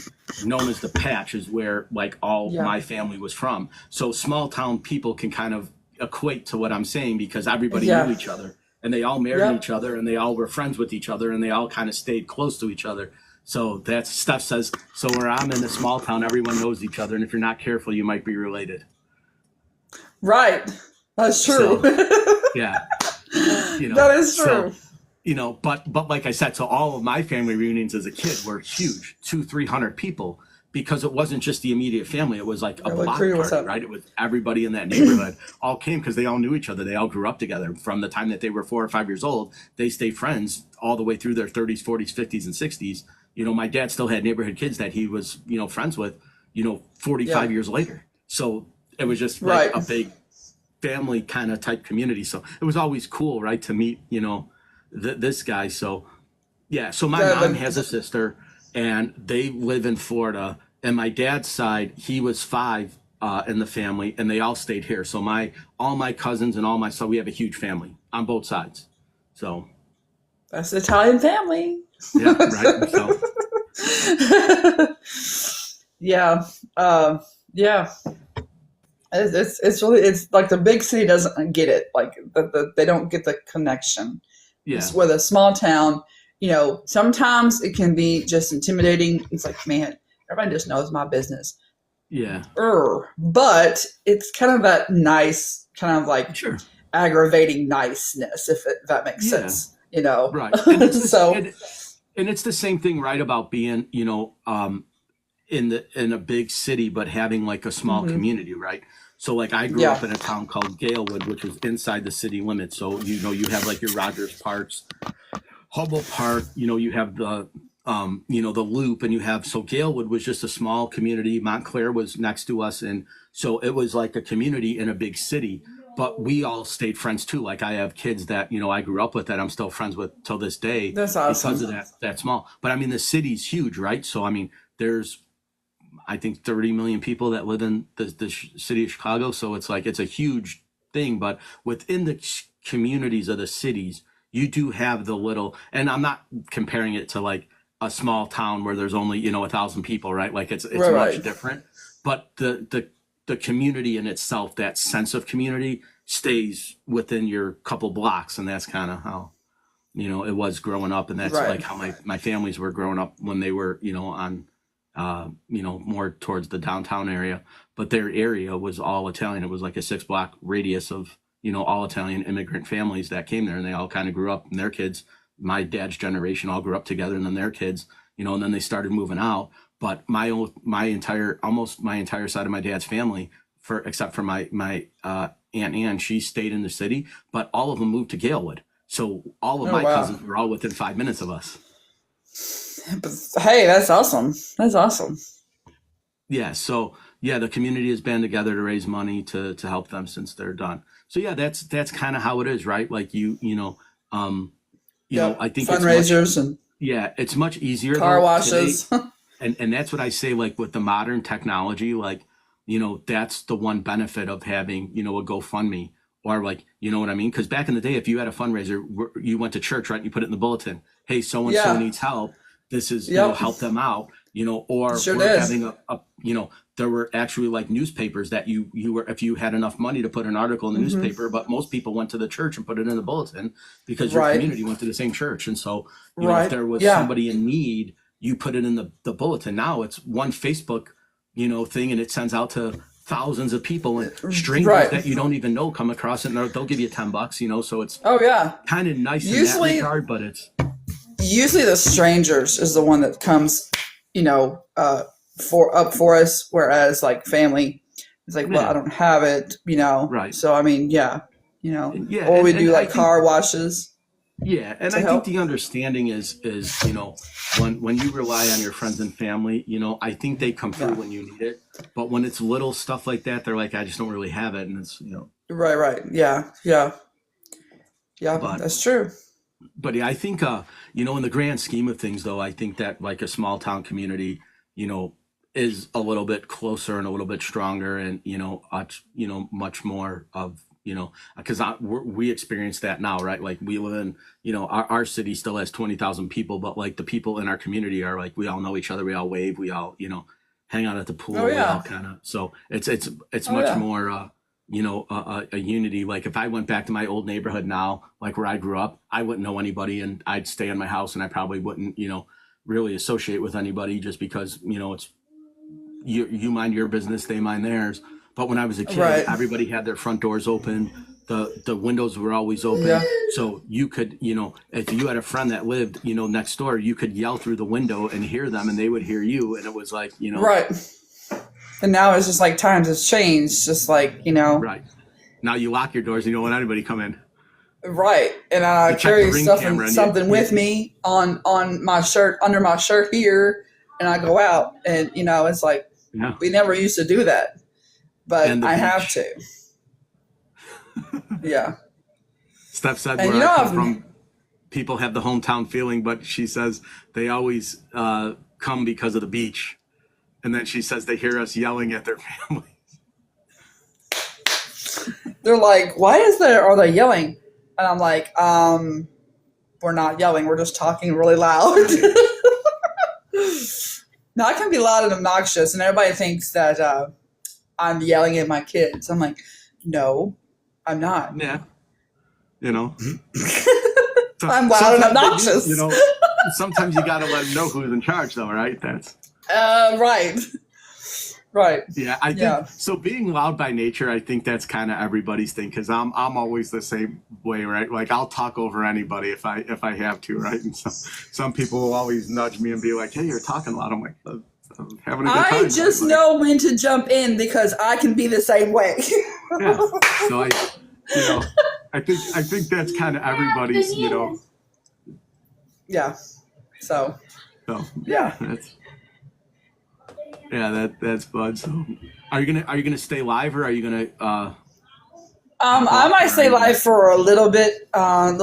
known as the Patch is where like all my family was from. So small town people can kind of equate to what I'm saying because everybody knew each other and they all married each other and they all were friends with each other and they all kind of stayed close to each other. So that's Steph says, so where I'm in a small town, everyone knows each other. And if you're not careful, you might be related. Right. That's true. Yeah. That is true. But like I said, so all of my family reunions as a kid were huge, 200-300 people. because it wasn't just the immediate family. It was like a Like, block Crew, what's party, up? right? It was everybody in that neighborhood all came because they all knew each other. They all grew up together from the time that they were 4 or 5 years old. They stayed friends all the way through their 30s, 40s, 50s, and 60s. You know, my dad still had neighborhood kids that he was, you know, friends with, you know, 45 years later. So it was just like Right. a big family kind of type community. So it was always cool, right, to meet, you know, this guy. So yeah, so my Yeah, mom but has a sister, and they live in Florida. And my dad's side, he was 5 in the family, and they all stayed here. So all my cousins and all my so we have a huge family on both sides. So that's the Italian family. yeah, right. So Yeah. Yeah. It's really, it's like the big city doesn't get it. Like they don't get the connection. yeah, It's with a small town, you know, sometimes it can be just intimidating. It's like, man, everybody just knows my business. yeah, But it's kind of that nice, kind of like sure, aggravating niceness, if that makes yeah, sense, you know. right. And it's So, and it's the same thing, right, about being, you know, in a big city, but having like a small mhm. community, right? So like I grew Yeah, up in a town called Galewood, which was inside the city limits. So you know you have like your Rogers Parks, Humboldt Park. You know you have the you know the Loop, and you have so Galewood was just a small community. Montclair was next to us, and so it was like a community in a big city. But we all stayed friends too. Like I have kids that you know I grew up with that I'm still friends with till this day that's because awesome. of that small. But I mean the city's huge, right? So I mean there's I think 30 million people that live in the city of Chicago. So it's like it's a huge thing. But within the communities of the cities, you do have the little, and I'm not comparing it to like a small town where there's only, you know, 1,000 people, right? Like it's Right, much right. different. But the community in itself, that sense of community stays within your couple blocks. And that's kind of how, you know, it was growing up. And that's Right. like how my families were growing up when they were, you know, on you know, more towards the downtown area, but their area was all Italian. It was like a 6 block radius of, you know, all Italian immigrant families that came there, and they all kind of grew up, and their kids, my dad's generation all grew up together, and then their kids, you know, and then they started moving out. But my entire, almost my entire side of my dad's family, for except for my Aunt Ann, she stayed in the city, but all of them moved to Galewood. So all of Oh, my wow. cousins were all within 5 minutes of us. But, hey, that's awesome. That's awesome. Yeah, so yeah, the community has band together to raise money to help them since they're done. So yeah, that's kind of how it is, right? Like Yep. I think it's much Fundraisers and yeah, it's much easier car though today, washes. and that's what I say, like with the modern technology, like you know that's the one benefit of having you know a GoFundMe or like you know what I mean? Because back in the day, if you had a fundraiser, you went to church, right? You put it in the bulletin. Hey, so and so Yeah. needs help. This is you know Yep. help them out. You know, or Sure we're did. having a you know there were actually like newspapers that you were if you had enough money to put an article in the Hmm. newspaper, but most people went to the church and put it in the bulletin because your Right. community went to the same church. And so, you know, if Right. there was Yeah. somebody in need, you put it in the bulletin. Now it's one Facebook, you know, thing, and it sends out to thousands of people, and strangers Right. that you don't even know come across it, and they'll give you $10, you know. So it's Oh, yeah. kind of nice in that Usually, regard, but it's usually the strangers is the one that comes, you know, for us, whereas like family is like, well, I yeah, don't have it, you know. right. So I mean, yeah, you know, And yeah, or we and do I like think car washes yeah, and to I think help. the understanding is you know when you rely on your friends and family, you know, I think they come through Yeah. when you need it. But when it's little stuff like that, they're like, I just don't really have it, and it's you know. Right. Right. Yeah. Yeah. Yeah. But That's true. yeah, I think you know, in the grand scheme of things, though, I think that like a small town community, you know, is a little bit closer and a little bit stronger, and you know, much more of you know, because we experience that now, right? Like we live in, you know, our city still has 20,000 people, but like the people in our community are like we all know each other, we all wave, we all you know, hang out at the Oh pool, we all yeah. kind of so it's Oh much yeah. more. You know, a unity. Like if I went back to my old neighborhood now, like where I grew up, I wouldn't know anybody, and I'd stay in my house, and I probably wouldn't, you know, really associate with anybody just because, you know, it's you mind your business, they mind theirs. But when I was a kid, Right. everybody had their front doors open. the windows were always open. Yeah. So you could, if you had a friend that lived, next door, you could yell through the window and hear them and they would hear you. And it was like, Right. And now it's just like times have changed, just like, Right. Now you lock your doors and you don't want anybody to come in. Right. And I carry something with me on my shirt, under my shirt here, and I go out. And, it's like, we never used to do that. But I have to. Yeah. Steph said where I come from, people have the hometown feeling, but she says they always come because of the beach. And then she says they hear us yelling at their families. They're like, are they yelling? And I'm like, we're not yelling. We're just talking really loud. Now, I can be loud and obnoxious, and everybody thinks that I'm yelling at my kids. I'm like, no, I'm not. Yeah. I'm loud and obnoxious. Sometimes you got to let them know who's in charge, though, right? That's right. Right. Yeah, I think so. Being loud by nature, I think that's kind of everybody's thing, because I'm always the same way, right? Like I'll talk over anybody if I have to, right? And some people will always nudge me and be like, "Hey, you're talking loud." I'm like, I'm having a good time. I just know when to jump in because I can be the same way. Yeah. So I think that's kind of everybody's, Yeah. So yeah, that's fun. So, are you gonna stay live, or are you gonna? I might stay live for a little bit, and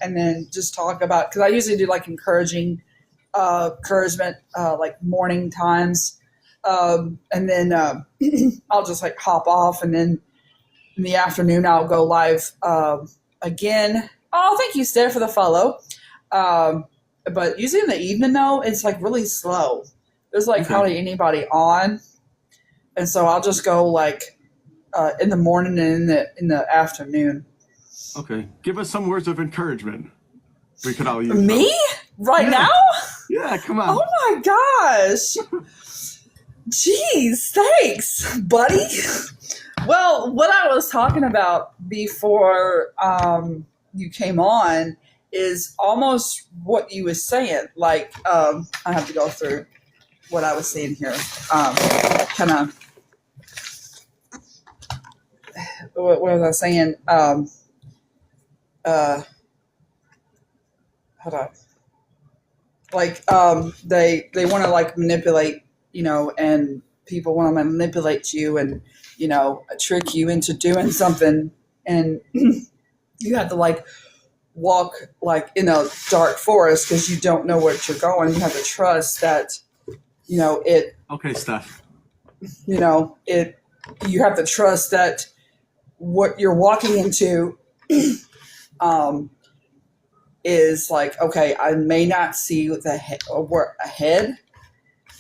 then just talk about, because I usually do like encouragement, like morning times, and then I'll just like hop off, and then in the afternoon I'll go live again. Oh, thank you, Steph, for the follow. But usually in the evening though, it's like really slow. There's like hardly anybody on, and so I'll just go like in the morning and in the afternoon. Okay, give us some words of encouragement. We could all use me right now. Yeah, come on. Oh my gosh! Jeez, thanks, buddy. Well, what I was talking about before you came on is almost what you were saying. Like I have to go through what I was saying here. Kind of, what was I saying? Hold on. Like, they want to like manipulate, and people want to manipulate you and, trick you into doing something. And you have to like walk like in a dark forest because you don't know where you're going. You have to trust that, it. Okay, Steph. You have to trust that what you're walking into is like, okay, I may not see ahead,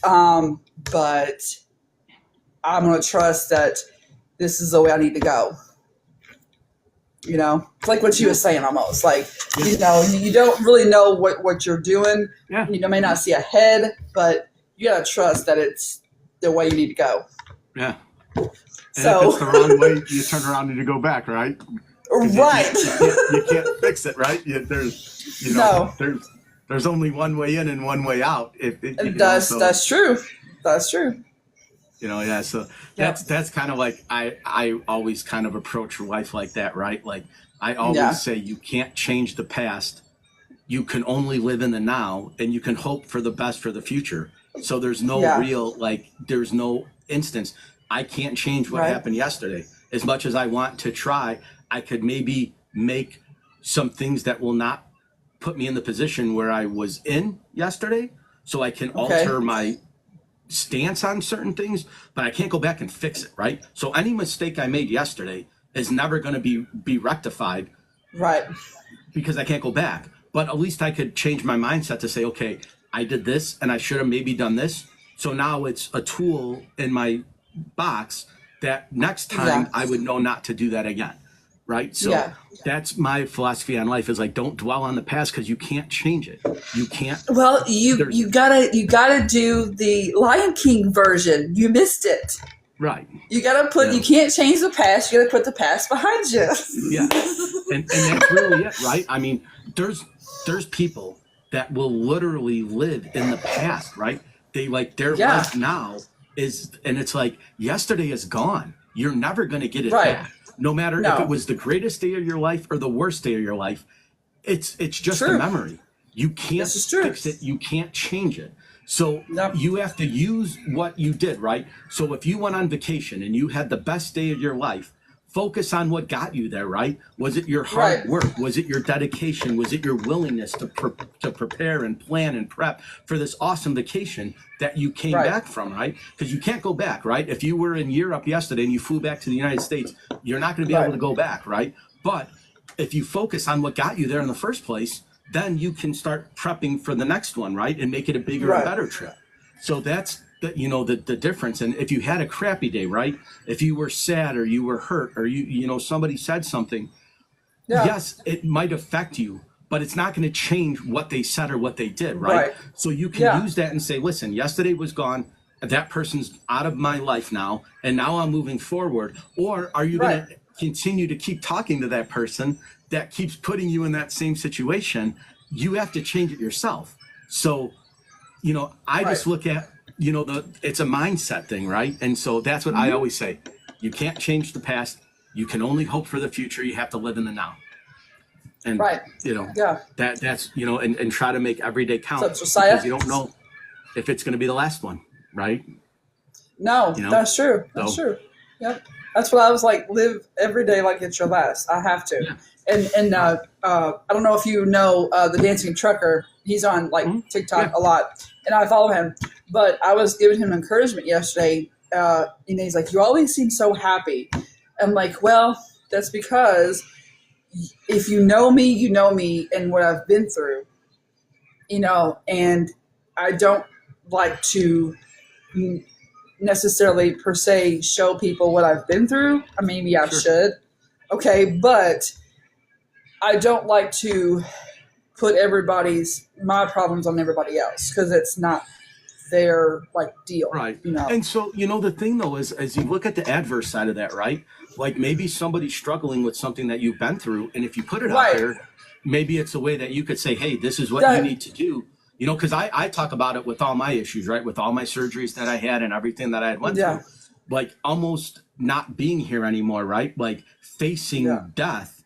but I'm going to trust that this is the way I need to go. It's like what she was saying almost. Like, you don't really know what you're doing. Yeah. You may not see ahead, but you got to trust that it's the way you need to go. Yeah. And so if it's the wrong way, you turn around and you go back, right? Right. You can't fix it, right? There's only one way in and one way out. That's true. That's true. Yeah. So that's kind of like I always kind of approach life like that, right? Like I always say, you can't change the past. You can only live in the now, and you can hope for the best for the future. So there's no there's no instance. I can't change what happened yesterday. As much as I want to try, I could maybe make some things that will not put me in the position where I was in yesterday. So I can alter my stance on certain things, but I can't go back and fix it, right? So any mistake I made yesterday is never going to be rectified. Right. Because I can't go back. But at least I could change my mindset to say, okay, I did this and I should have maybe done this. So now it's a tool in my box that next time I would know not to do that again. Right. So that's my philosophy on life, is like, don't dwell on the past because you can't change it. You can't. Well, you gotta do the Lion King version. You missed it. Right. You gotta put. You can't change the past. You gotta put the past behind you. Yeah, and that's really it, right? I mean, there's people that will literally live in the past, right? They like their Yeah. life now is, and it's like yesterday is gone. You're never going to get it Right. back, no matter if it was the greatest day of your life or the worst day of your life. It's just a memory. You can't fix it. You can't change it. So you have to use what you did, right? So if you went on vacation and you had the best day of your life, focus on what got you there, right? Was it your hard work? Was it your dedication? Was it your willingness to prepare and plan and prep for this awesome vacation that you came back from, right? Because you can't go back, right? If you were in Europe yesterday and you flew back to the United States, you're not going to be able to go back, right? But if you focus on what got you there in the first place, then you can start prepping for the next one, right? And make it a bigger and better trip. So that's the difference. And if you had a crappy day, right? If you were sad or you were hurt or somebody said something, yes, it might affect you, but it's not going to change what they said or what they did, right? So you can use that and say, listen, yesterday was gone. That person's out of my life now, and now I'm moving forward. Or are you going to continue to keep talking to that person that keeps putting you in that same situation? You have to change it yourself. So, I just look at, it's a mindset thing, right? And so that's what I always say. You can't change the past. You can only hope for the future. You have to live in the now. And, that's, and try to make every day count. Because you don't know if it's going to be the last one, right? No, that's true. That's true. Yep. That's what I was like, live every day like it's your last. I have to. Yeah. And I don't know if you know the Dancing Trucker. He's on TikTok a lot, and I follow him. But I was giving him encouragement yesterday, and he's like, "You always seem so happy." I'm like, "Well, that's because if you know me and what I've been through, and I don't like to necessarily per se show people what I've been through. Maybe I should, okay, but I don't like to put my problems on everybody else because it's not their deal, right? And so the thing though is, as you look at the adverse side of that, right? Like maybe somebody's struggling with something that you've been through, and if you put it out there, maybe it's a way that you could say, hey, this is what you need to do. Because I talk about it with all my issues, right? With all my surgeries that I had and everything that I had went through, like almost not being here anymore, right? Like facing death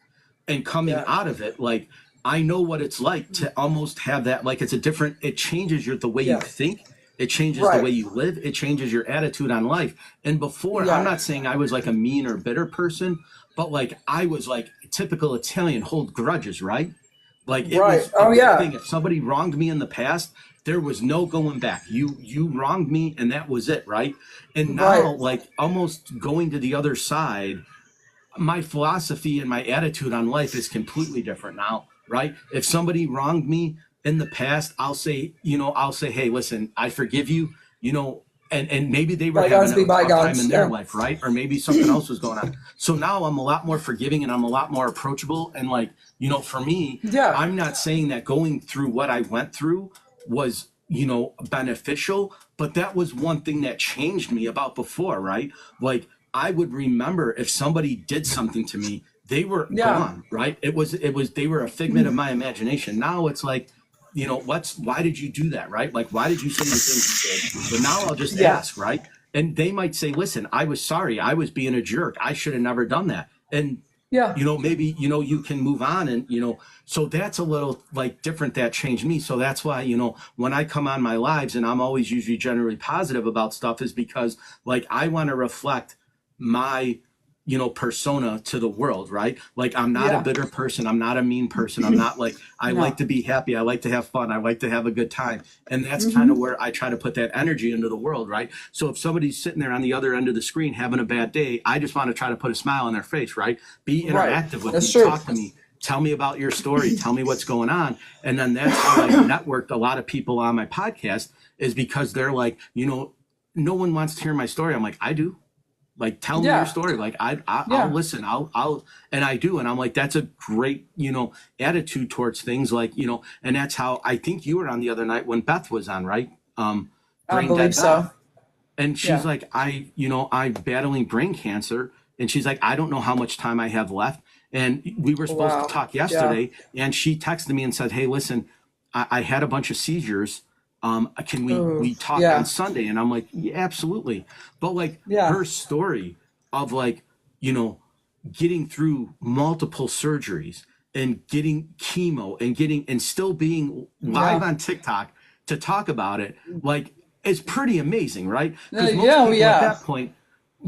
and coming out of it. Like I know what it's like to almost have that, like it changes the way you think. It changes the way you live. It changes your attitude on life. And before, I'm not saying I was like a mean or bitter person, but like I was like typical Italian, hold grudges, right? Like it was a thing. If somebody wronged me in the past, there was no going back. You wronged me, and that was it, right? And now, like almost going to the other side, my philosophy and my attitude on life is completely different now, right? If somebody wronged me in the past, I'll say, hey, listen, I forgive you, and maybe they were having a tough time in their life, right? Or maybe something else was going on. So now I'm a lot more forgiving and I'm a lot more approachable. And for me, I'm not saying that going through what I went through was, beneficial, but that was one thing that changed me about before, right? Like I would remember if somebody did something to me, they were gone, right? It was, they were a figment of my imagination. Now it's like, why did you do that, right? Like, why did you say the things you did? But now I'll just ask, right? And they might say, listen, I was sorry. I was being a jerk. I should have never done that. And, maybe, you can move on. And, so that's a little different that changed me. So that's why, when I come on my lives and I'm always usually generally positive about stuff is because I want to reflect my persona to the world, right? Like I'm not a bitter person. I'm not a mean person. I'm not I like to be happy. I like to have fun. I like to have a good time. And that's kind of where I try to put that energy into the world, right? So if somebody's sitting there on the other end of the screen having a bad day, I just want to try to put a smile on their face, right? Be interactive with me, talk to me, tell me about your story, tell me what's going on. And then that's how I networked a lot of people on my podcast is because they're like, no one wants to hear my story. I'm like, I do. Tell me your story. I'll listen. I'll, and I do. And I'm like, that's a great, attitude towards things and that's how I think you were on the other night when Beth was on, right? I believe so. And she's Yeah. like, I'm battling brain cancer. And she's like, I don't know how much time I have left. And we were supposed Wow. to talk Yeah. yesterday. And she texted me and said, hey, listen, I had a bunch of seizures. Can we talk Yeah. on Sunday? And I'm like, yeah, absolutely. But like Yeah. her story of like, getting through multiple surgeries and getting chemo and still being live Yeah. on TikTok to talk about it, like, is pretty amazing, right? Because most Yeah. people Yeah. at that point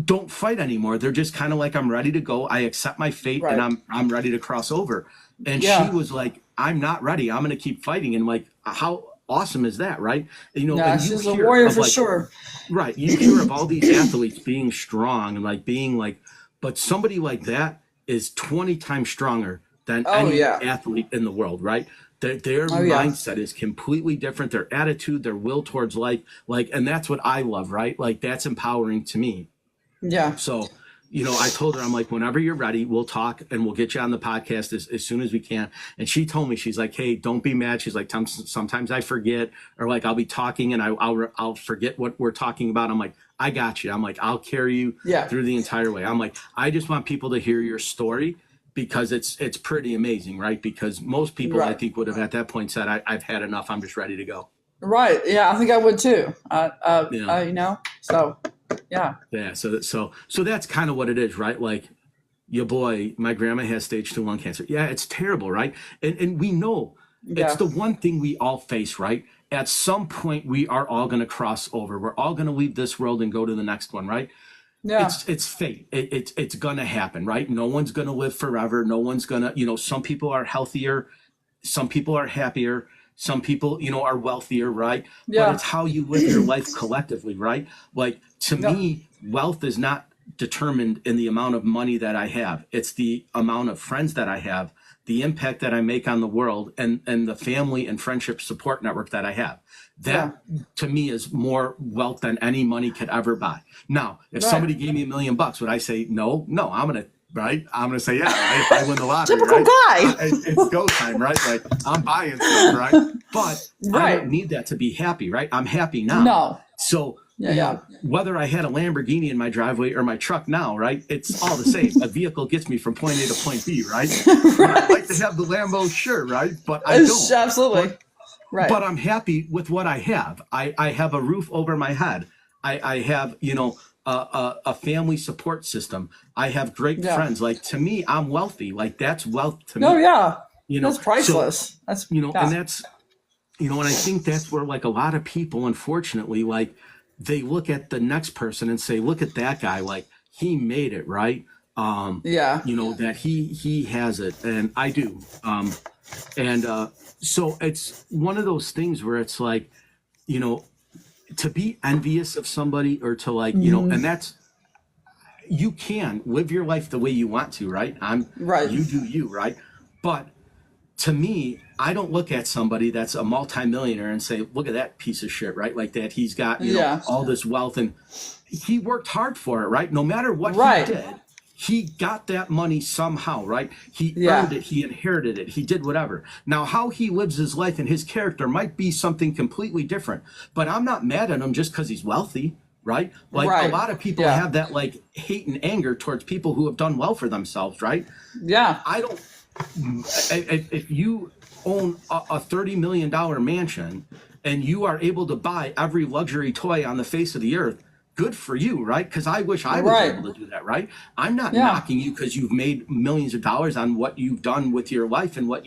don't fight anymore. They're just kind of like, I'm ready to go. I accept my fate, Right. and I'm ready to cross over. And Yeah. she was like, I'm not ready. I'm going to keep fighting. And like, how awesome is that, right? Yeah, And you she's a hear warrior of for like, sure. right, you hear of all these athletes being strong and like being like, but somebody like that is 20 times stronger than Oh, any yeah. athlete in the world, right? Their Oh, yeah. mindset is completely different. Their attitude, their will towards life, like, and that's what I love, right? Like, that's empowering to me. Yeah. So, I told her, I'm like, whenever you're ready, we'll talk and we'll get you on the podcast as soon as we can. And she told me, she's like, hey, don't be mad. She's like, sometimes I forget, or like I'll be talking and I'll forget what we're talking about. I'm like, I got you. I'm like, I'll carry you Yeah. through the entire way. I'm like, I just want people to hear your story because it's pretty amazing, right? Because most people, I Right. think, would have at that point said, I've had enough. I'm just ready to go. Right. Yeah, I think I would too. Yeah. So yeah. Yeah. So that's kind of what it is, right? Like, your boy, my grandma has stage 2 lung cancer. Yeah, it's terrible, right? And we know Yeah. it's the one thing we all face, right? At some point, we are all going to cross over. We're all going to leave this world and go to the next one, right? Yeah. It's fate. It's going to happen, right? No one's going to live forever. No one's going to, some people are healthier. Some people are happier. Some people, are wealthier, right? Yeah. But it's how you live your life collectively, right? Like, to me, wealth is not determined in the amount of money that I have. It's the amount of friends that I have, the impact that I make on the world, and the family and friendship support network that I have. That to me is more wealth than any money could ever buy. Now, if somebody gave me $1 million, would I say no? No, I'm going to say, yeah, if I win the lottery, Typical guy. It's go time, right? Like, I'm buying stuff, right? But I don't need that to be happy, right? I'm happy now. No. So, Yeah. whether I had a Lamborghini in my driveway or my truck now, right? It's all the same. A vehicle gets me from point A to point B, right? I'd like to have the Lambo, sure, right? But I don't. Absolutely. Right. But I'm happy with what I have. I have a roof over my head. I have, a family support system. I have great friends. Like, to me, I'm wealthy. Like, that's wealth to me. Oh yeah. That's So, priceless. That's and that's, and I think that's where, like, a lot of people, unfortunately, like, they look at the next person and say, look at that guy, like, he made it, right? That he has it, and I do. So it's one of those things where it's like, to be envious of somebody, or to, like, and that's, you can live your life the way you want to, right? You do you, right? But to me, I don't look at somebody that's a multimillionaire and say, look at that piece of shit, right? Like, that he's got, all this wealth, and he worked hard for it, right? No matter what he did, he got that money somehow, right? He earned it, he inherited it, he did whatever. Now, how he lives his life and his character might be something completely different, but I'm not mad at him just because he's wealthy, right? Like, a lot of people have that, like, hate and anger towards people who have done well for themselves, right? Yeah. I don't, if you own a $30 million mansion and you are able to buy every luxury toy on the face of the earth, good for you, right? Because I wish I was able to do that, right? I'm not knocking you because you've made millions of dollars on what you've done with your life and what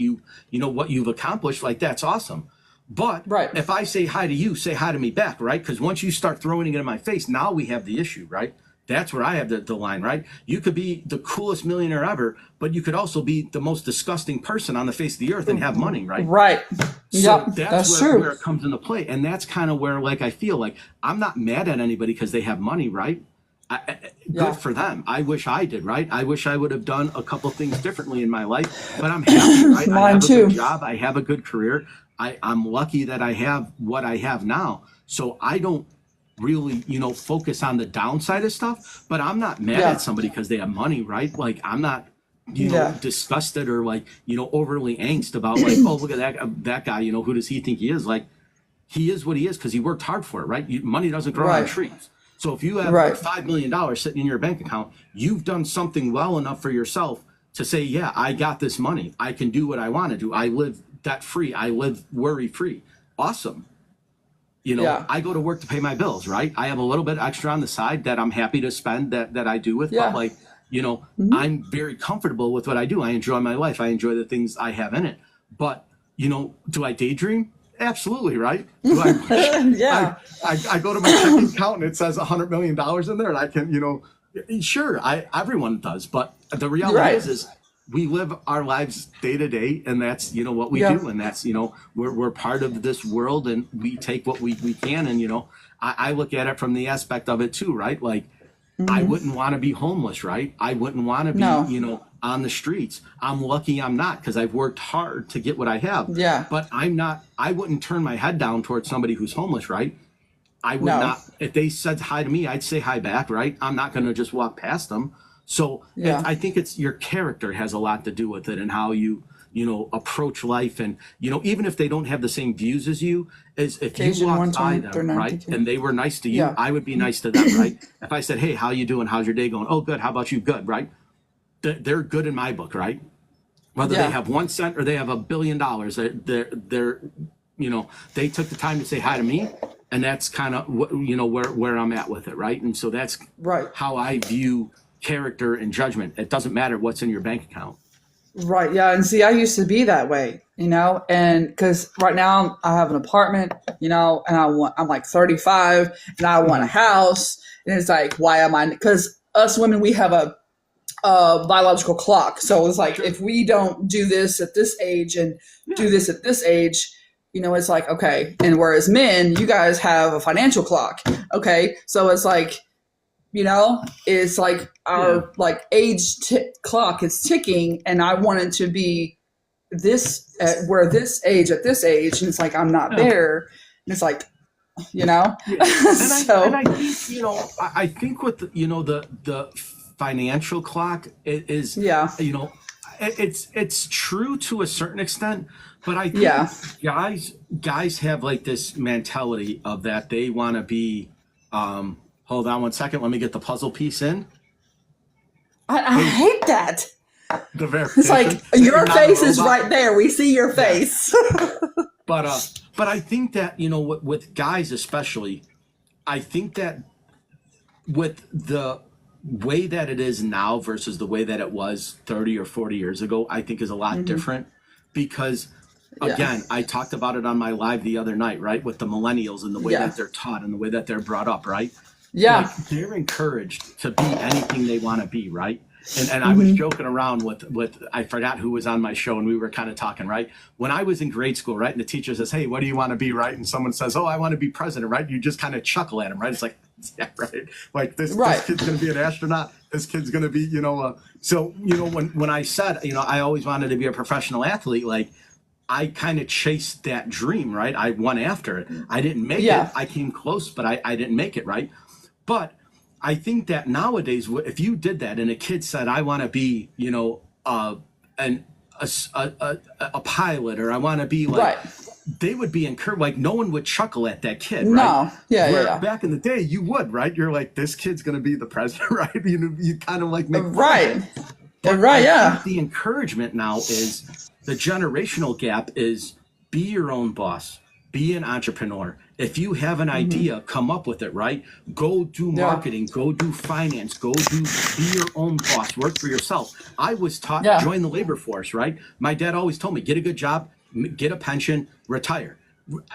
what you've accomplished. Like, that's awesome. But if I say hi to you, say hi to me back, right? Because once you start throwing it in my face, now we have the issue, right? That's where I have the line, right? You could be the coolest millionaire ever, but you could also be the most disgusting person on the face of the earth and have money, right? Right. So that's where it comes into play. And that's kind of where, like, I feel like I'm not mad at anybody because they have money, right? Good for them. I wish I did, right? I wish I would have done a couple things differently in my life, but I'm happy, right? I have a good job. I have a good career. I'm lucky that I have what I have now. So I don't really, focus on the downside of stuff, but I'm not mad at somebody because they have money, right? Like, I'm not, disgusted or, like, overly angst about, like, oh, look at that guy, who does he think he is? Like, he is what he is because he worked hard for it, right? Money doesn't grow on trees. So if you have Right. $5 million sitting in your bank account, you've done something well enough for yourself to say, yeah, I got this money. I can do what I want to do. I live debt free. I live worry free. Awesome. Yeah. I go to work to pay my bills, right? I have a little bit extra on the side that I'm happy to spend that I do with, Yeah. but like, I'm very comfortable with what I do. I enjoy my life. I enjoy the things I have in it. But, do I daydream? Absolutely, right? Do I, Yeah. I go to my checking account and it says $100 million in there and I can, sure, everyone does. But the reality Right. is we live our lives day to day, and that's what we Yeah. do, and that's we're part of this world, and we take what we can, and I look at it from the aspect of it too, right? Like I wouldn't want to be homeless, right? I wouldn't want to be No. on the streets. I'm lucky I'm not, because I've worked hard to get what I have. Yeah. But I wouldn't turn my head down towards somebody who's homeless, right? I would No. not, if they said hi to me, I'd say hi back, right? I'm not going to just walk past them. So Yeah. I think it's your character has a lot to do with it, and how you approach life, and even if they don't have the same views as you, as if you Occasion walked by 120, them, right, 92. and they were nice to you, Yeah. I would be nice to them, right? If I said, hey, how you doing? How's your day going? Oh, good. How about you? Good, right? They're good in my book, right? Whether Yeah. they have 1 cent or they have $1 billion, they're they took the time to say hi to me, and that's kind of where I'm at with it, right? And so that's Right. how I view character and judgment. It doesn't matter what's in your bank account. Right. Yeah. And see, I used to be that way, and because right now I have an apartment, and I'm like 35 and I want a house. And it's like, why am I? Because us women, we have a biological clock. So it's like, if we don't do this at this age and do this at this age, it's like, okay. And whereas men, you guys have a financial clock. Okay. So it's like, it's like our age clock is ticking, and I want it to be this at this age, and it's like I'm not there, and it's like, Yeah. so and I think I think with the financial clock is it's true to a certain extent, but I think guys have like this mentality of that they want to be. Hold on 1 second. Let me get the puzzle piece in. I hate that. The It's like your You're not a face is robot. right there. We see your face. But I think that with guys especially, I think that with the way that it is now versus the way that it was 30 or 40 years ago, I think is a lot different, because again, I talked about it on my live the other night, right? With the millennials and the way that they're taught and the way that they're brought up, right? Yeah. Like, they're encouraged to be anything they want to be, right? And I was joking around with I forgot who was on my show, and we were kind of talking, right? When I was in grade school, right? And the teacher says, hey, what do you want to be, right? And someone says, oh, I want to be president, right? You just kind of chuckle at him, right? It's like, yeah, right. Like this kid's going to be an astronaut. This kid's going to be, so, when I said, I always wanted to be a professional athlete, like, I kind of chased that dream, right? I went after it. I didn't make it. I came close, but I didn't make it, right? But I think that nowadays, if you did that and a kid said, I want to be, a pilot, or I want to be like, they would be encouraged. Like, no one would chuckle at that kid, right? No. Back in the day, you would, right? You're like, this kid's going to be the president, right? You kind of like make fun of it. But I think the encouragement now is the generational gap is be your own boss, be an entrepreneur. If you have an idea, come up with it, right? Go do marketing, go do finance, be your own boss, work for yourself. I was taught join the labor force, right? My dad always told me, get a good job, get a pension, retire.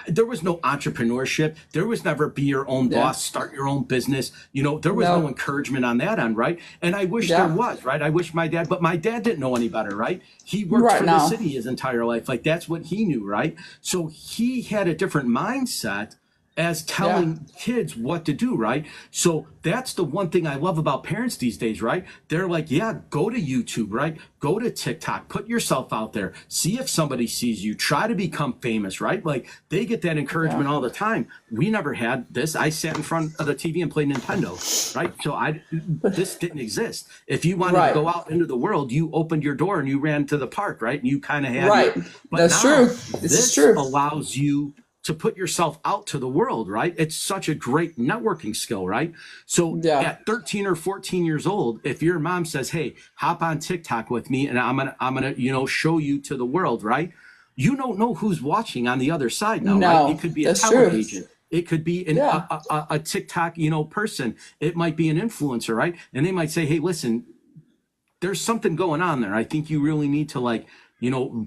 There was no entrepreneurship. There was never be your own boss, start your own business. There was no encouragement on that end, right? And I wish there was, right? I wish but my dad didn't know any better, right? He worked for the city his entire life. Like, that's what he knew, right? So he had a different mindset as telling kids what to do, right? So that's the one thing I love about parents these days, right? They're like, go to YouTube, right? Go to TikTok, put yourself out there, see if somebody sees you, try to become famous, right? Like, they get that encouragement all the time. We never had this. I sat in front of the TV and played Nintendo, right? So this didn't exist. If you wanted to go out into the world, you opened your door and you ran to the park, right? And you kind of had but that's true. This is true. Allows you to put yourself out to the world, right? It's such a great networking skill, right? So at 13 or 14 years old, if your mom says, "Hey, hop on TikTok with me and I'm gonna, show you to the world," right? You don't know who's watching on the other side now, right? It could be a talent agent. It could be a TikTok, person. It might be an influencer, right? And they might say, "Hey, listen, there's something going on there. I think you really need to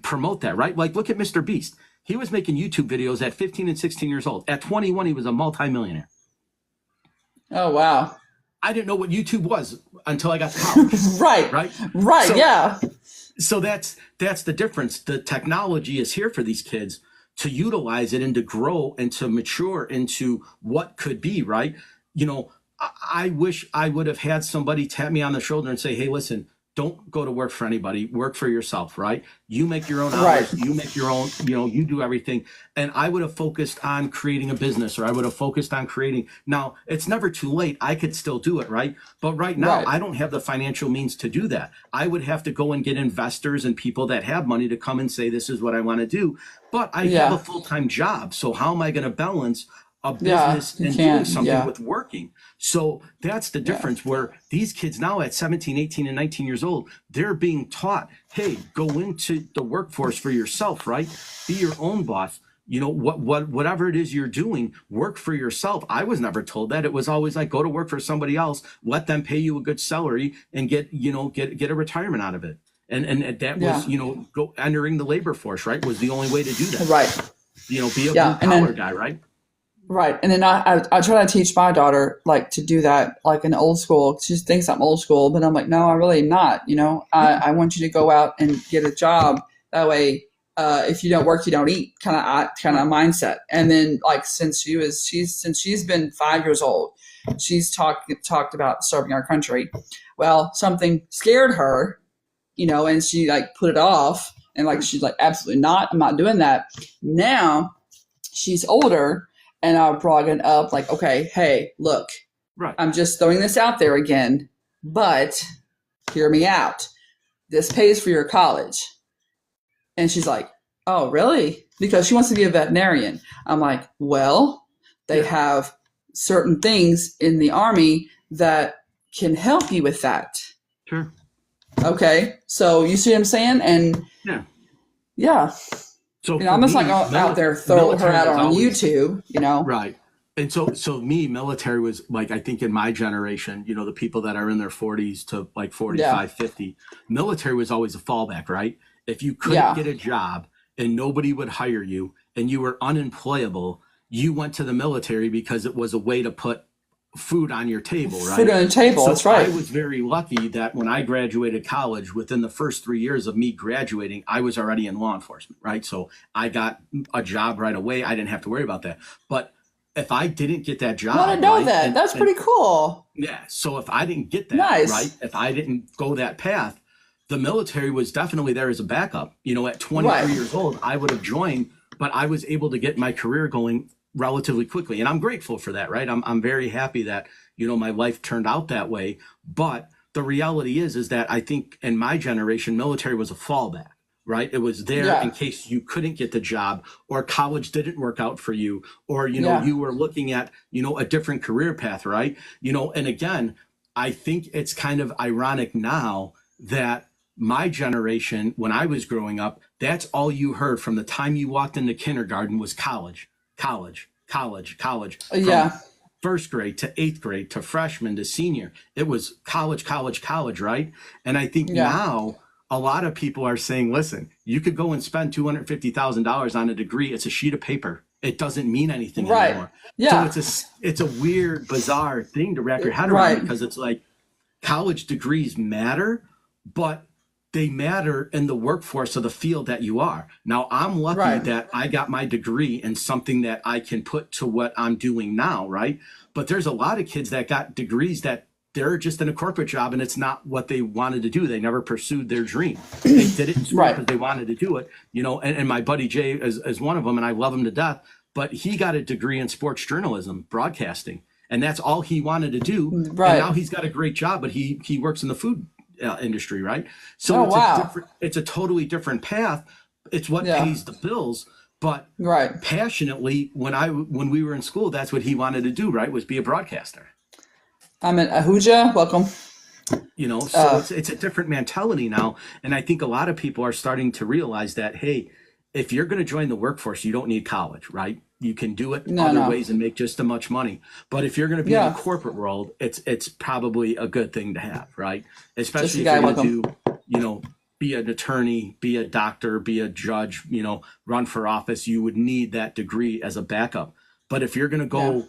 promote that," right? Like, look at Mr. Beast. He was making YouTube videos at 15 and 16 years old. At 21, he was a multimillionaire. Oh, wow. I didn't know what YouTube was until I got to college. Right. So that's the difference. The technology is here for these kids to utilize it and to grow and to mature into what could be, right? I wish I would have had somebody tap me on the shoulder and say, "Hey, listen, don't go to work for anybody. Work for yourself," right? You make your own hours. You make your own, you do everything. And I would have focused on creating a business, or I would have focused on creating. Now, it's never too late. I could still do it, right? But right now, I don't have the financial means to do that. I would have to go and get investors and people that have money to come and say, "This is what I want to do." But I have a full-time job. So how am I going to balance a business and doing something with working? So that's the difference, where these kids now at 17, 18, and 19 years old, they're being taught, hey, go into the workforce for yourself, right? Be your own boss. Whatever it is you're doing, work for yourself. I was never told that. It was always like, go to work for somebody else, let them pay you a good salary and get a retirement out of it. And that was, go entering the labor force, right? Was the only way to do that. Right. Be a blue collar guy, right? Right. And then I try to teach my daughter to do that, like in old school. She thinks I'm old school, but I'm like, no, I really am not. I want you to go out and get a job. That way, if you don't work, you don't eat kind of mindset. And then since she's been 5 years old, she's talked about serving our country. Well, something scared her, and she put it off and she's like, absolutely not. I'm not doing that. Now she's older. And I brought it up okay, hey, look, I'm just throwing this out there again, but hear me out. This pays for your college. And she's like, oh, really? Because she wants to be a veterinarian. I'm like, well, they have certain things in the Army that can help you with that. Sure. Okay. So you see what I'm saying? And yeah. So I'm just out there throwing her out on YouTube, Right. And so military was I think in my generation, the people that are in their 40s to 45, 50, military was always a fallback, right? If you couldn't get a job and nobody would hire you and you were unemployable, you went to the military because it was a way to put food on your table, right? Food on the table, that's right. I was very lucky that when I graduated college, within the first 3 years of me graduating, I was already in law enforcement, right? So I got a job right away. I didn't have to worry about that. But if I didn't get that job, I want to know that. That's pretty cool. Yeah. So if I didn't get that, right? If I didn't go that path, the military was definitely there as a backup. At 23 years old, I would have joined, but I was able to get my career going relatively quickly. And I'm grateful for that, right? I'm very happy that, my life turned out that way. But the reality is that I think in my generation, military was a fallback, right? It was there in case you couldn't get the job or college didn't work out for you, or, you were looking at, a different career path, right? And again, I think it's kind of ironic now that my generation, when I was growing up, that's all you heard from the time you walked into kindergarten was college. From first grade to eighth grade to freshman to senior, it was college, right? And I think now a lot of people are saying, listen, you could go and spend $250,000 on a degree. It's a sheet of paper. It doesn't mean anything anymore. Yeah. So it's a weird, bizarre thing to wrap your head around, because it's college degrees matter, but they matter in the workforce of the field that you are. Now, I'm lucky that I got my degree in something that I can put to what I'm doing now, right? But there's a lot of kids that got degrees that they're just in a corporate job and it's not what they wanted to do. They never pursued their dream. They did it in school because they wanted to do it, and my buddy Jay is one of them, and I love him to death, but he got a degree in sports journalism, broadcasting, and that's all he wanted to do. Right. And now he's got a great job, but he works in the food industry, right? So it's a totally different path. It's what pays the bills, But right. passionately, when we were in school, that's what he wanted to do, right? Was be a broadcaster. I'm in Ahuja. Welcome. So it's a different mentality now. And I think a lot of people are starting to realize that, hey, if you're going to join the workforce, you don't need college, right? You can do it other ways and make just as much money. But if you're going to be in the corporate world, it's probably a good thing to have, right? Especially if you're going to do, be an attorney, be a doctor, be a judge, run for office, you would need that degree as a backup. But if you're going to go,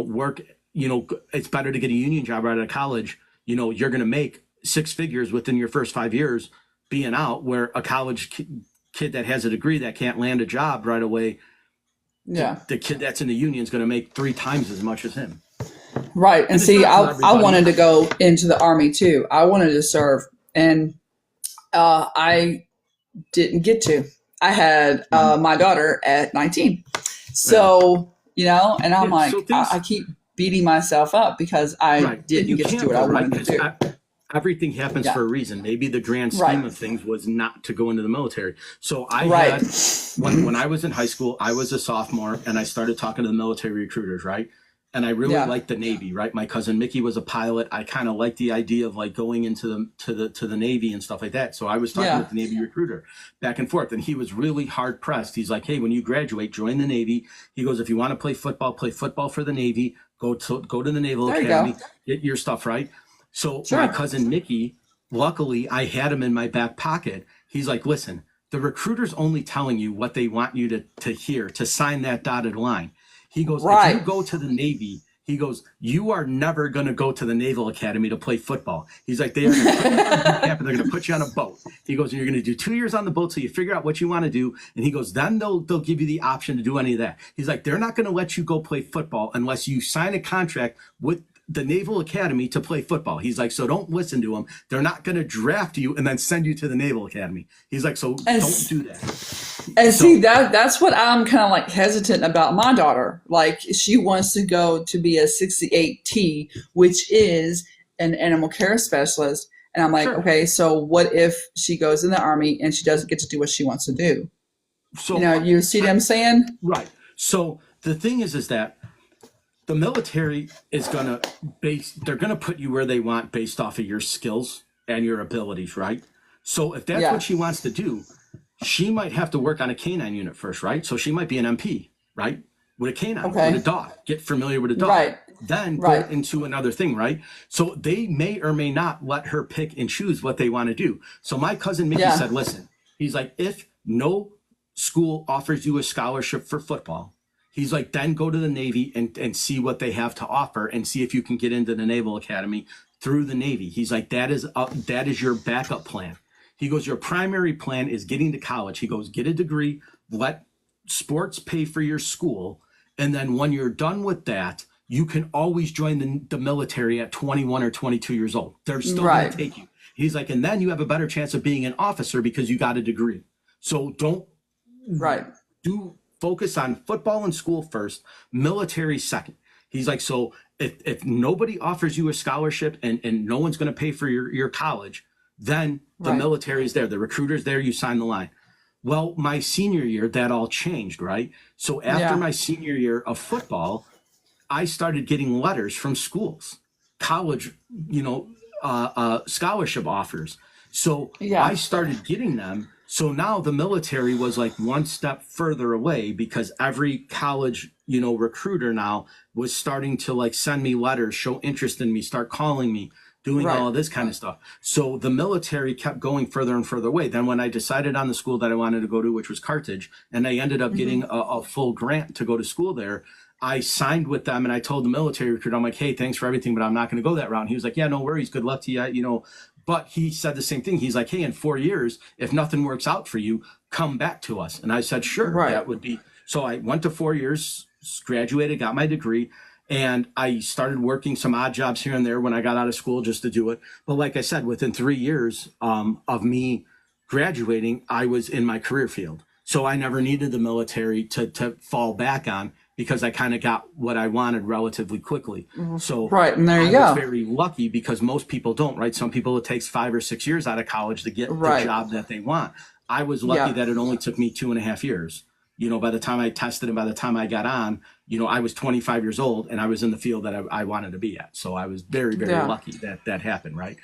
work, it's better to get a union job right out of college. You're going to make 6 figures within your first 5 years being out, where a college kid that has a degree that can't land a job right away. Yeah. The kid that's in the union is going to make 3 times as much as him. Right. And see, I wanted to go into the Army too. I wanted to serve, and I didn't get to. I had my daughter at 19. So, and I'm I keep beating myself up because I didn't get to do what I wanted to do. Everything happens for a reason. Maybe the grand scheme of things was not to go into the military. So I had, when I was in high school, I was a sophomore, and I started talking to the military recruiters, right? And I really liked the Navy, right? My cousin Mickey was a pilot. I kind of liked the idea of like going into the Navy and stuff like that. So I was talking with the Navy recruiter back and forth, and he was really hard pressed. He's like, hey, when you graduate, join the Navy. He goes, if you want to play football for the Navy, go to the Naval Academy, get your stuff right. So my cousin Mickey, luckily I had him in my back pocket. He's like, listen, the recruiter's only telling you what they want you to hear, to sign that dotted line. He goes, if you go to the Navy, he goes, you are never going to go to the Naval Academy to play football. He's like, they are going to put you in boot camp and they're going to put you on a boat. He goes, and you're going to do 2 years on the boat till you figure out what you want to do. And he goes, then they'll give you the option to do any of that. He's like, they're not going to let you go play football unless you sign a contract with the Naval Academy to play football. He's like, so don't listen to them. They're not going to draft you and then send you to the Naval Academy. He's like, so don't do that. And see, that's what I'm kind of like hesitant about my daughter. Like, she wants to go to be a 68T, which is an animal care specialist. And I'm like, okay, so what if she goes in the Army and she doesn't get to do what she wants to do? So, you see what I'm saying? Right. So the thing is that the military is they're going to put you where they want based off of your skills and your abilities, right? So if that's what she wants to do, she might have to work on a canine unit first, right? So she might be an MP, right? With a canine, with a dog, get familiar with a dog, then go into another thing, right? So they may or may not let her pick and choose what they want to do. So my cousin Mickey said, listen, he's like, if no school offers you a scholarship for football, he's like, then go to the Navy and see what they have to offer and see if you can get into the Naval Academy through the Navy. He's like, that is your backup plan. He goes, your primary plan is getting to college. He goes, get a degree, let sports pay for your school. And then when you're done with that, you can always join the military at 21 or 22 years old. They're still going to take you. He's like, and then you have a better chance of being an officer because you got a degree. So don't focus on football and school first, military second. He's like, so if nobody offers you a scholarship and no one's going to pay for your college, then the military is there. The recruiter's there. You sign the line. Well, my senior year, that all changed, right? So after my senior year of football, I started getting letters from schools, college, scholarship offers. So I started getting them. So now the military was like one step further away because every college, recruiter now was starting to like send me letters, show interest in me, start calling me, doing all of this kind of stuff. So the military kept going further and further away. Then when I decided on the school that I wanted to go to, which was Carthage, and I ended up getting a full grant to go to school there, I signed with them and I told the military recruiter, I'm like, hey, thanks for everything, but I'm not going to go that route. And he was like, yeah, no worries. Good luck to you, But he said the same thing. He's like, hey, in 4 years, if nothing works out for you, come back to us. And I said, sure, that would be. So I went to 4 years, graduated, got my degree, and I started working some odd jobs here and there when I got out of school just to do it. But like I said, within 3 years of me graduating, I was in my career field. So I never needed the military to fall back on because I kind of got what I wanted relatively quickly. So and there you I go. was very lucky because most people don't, right? Some people, it takes 5 or 6 years out of college to get the job that they want. I was lucky that it only took me 2.5 years. by the time I tested and by the time I got on, I was 25 years old and I was in the field that I wanted to be at. So I was very, very lucky that happened, right?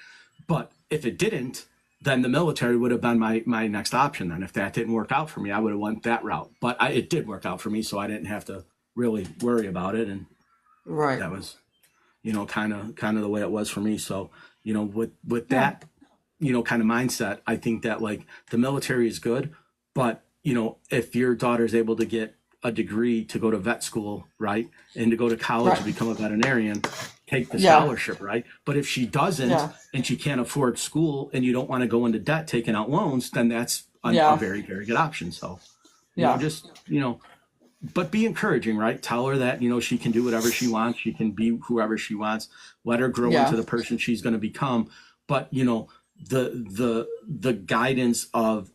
But if it didn't, then the military would have been my next option. Then if that didn't work out for me, I would have went that route. But it did work out for me, so I didn't have to really worry about it. And that was, kind of the way it was for me. So, with that, kind of mindset, I think that like the military is good, but if your daughter is able to get a degree to go to vet school, right, and to go to college to become a veterinarian, take the scholarship, right? But if she doesn't and she can't afford school and you don't want to go into debt taking out loans, then that's a very, very good option. So, but be encouraging, right? Tell her that, she can do whatever she wants. She can be whoever she wants. Let her grow into the person she's going to become. But, the guidance of,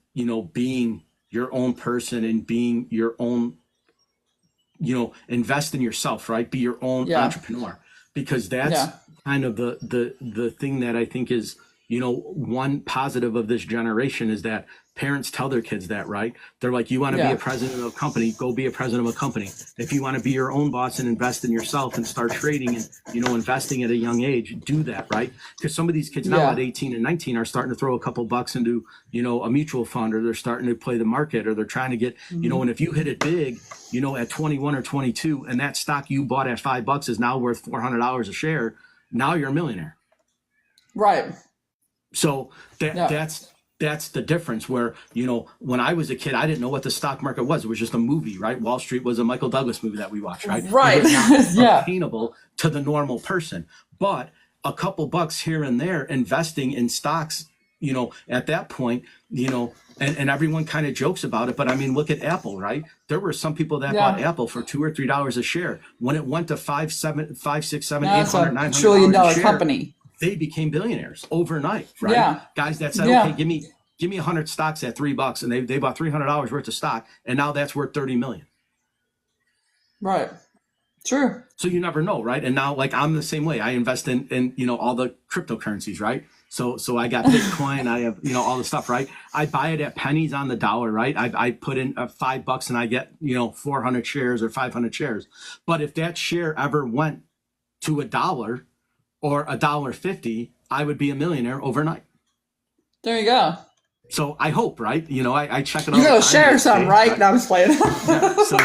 being your own person and being your own, invest in yourself, right? Be your own entrepreneur, because that's kind of the thing that I think is, one positive of this generation is that parents tell their kids that, right? They're like, you want to be a president of a company, go be a president of a company. If you want to be your own boss and invest in yourself and start trading and, investing at a young age, do that, right? Because some of these kids now at 18 and 19 are starting to throw a couple bucks into, a mutual fund, or they're starting to play the market, or they're trying to get, and if you hit it big, at 21 or 22, and that stock you bought at $5 is now worth $400 a share, now you're a millionaire. Right. So that's the difference where, when I was a kid, I didn't know what the stock market was. It was just a movie, right? Wall Street was a Michael Douglas movie that we watched, right? Right. It was not attainable to the normal person. But a couple bucks here and there investing in stocks, at that point, and everyone kind of jokes about it. But I mean, look at Apple, right? There were some people that bought Apple for $2 or $3 a share. When it went to $5, $6, $7, $800, $900 $1 trillion a share, company. They became billionaires overnight, right? Yeah. Guys that said, okay, give me 100 stocks at $3, and they bought $300 worth of stock, and now that's worth 30 million. Right. True. So you never know, right? And now, like, I'm the same way. I invest in all the cryptocurrencies, right? So I got Bitcoin, I have all the stuff, right? I buy it at pennies on the dollar, right? I put in $5 and I get 400 shares or 500 shares. But if that share ever went to $1 or $1.50, I would be a millionaire overnight. There you go. So I hope, right? I check it out. You're gonna share some, right? No, I'm just playing. So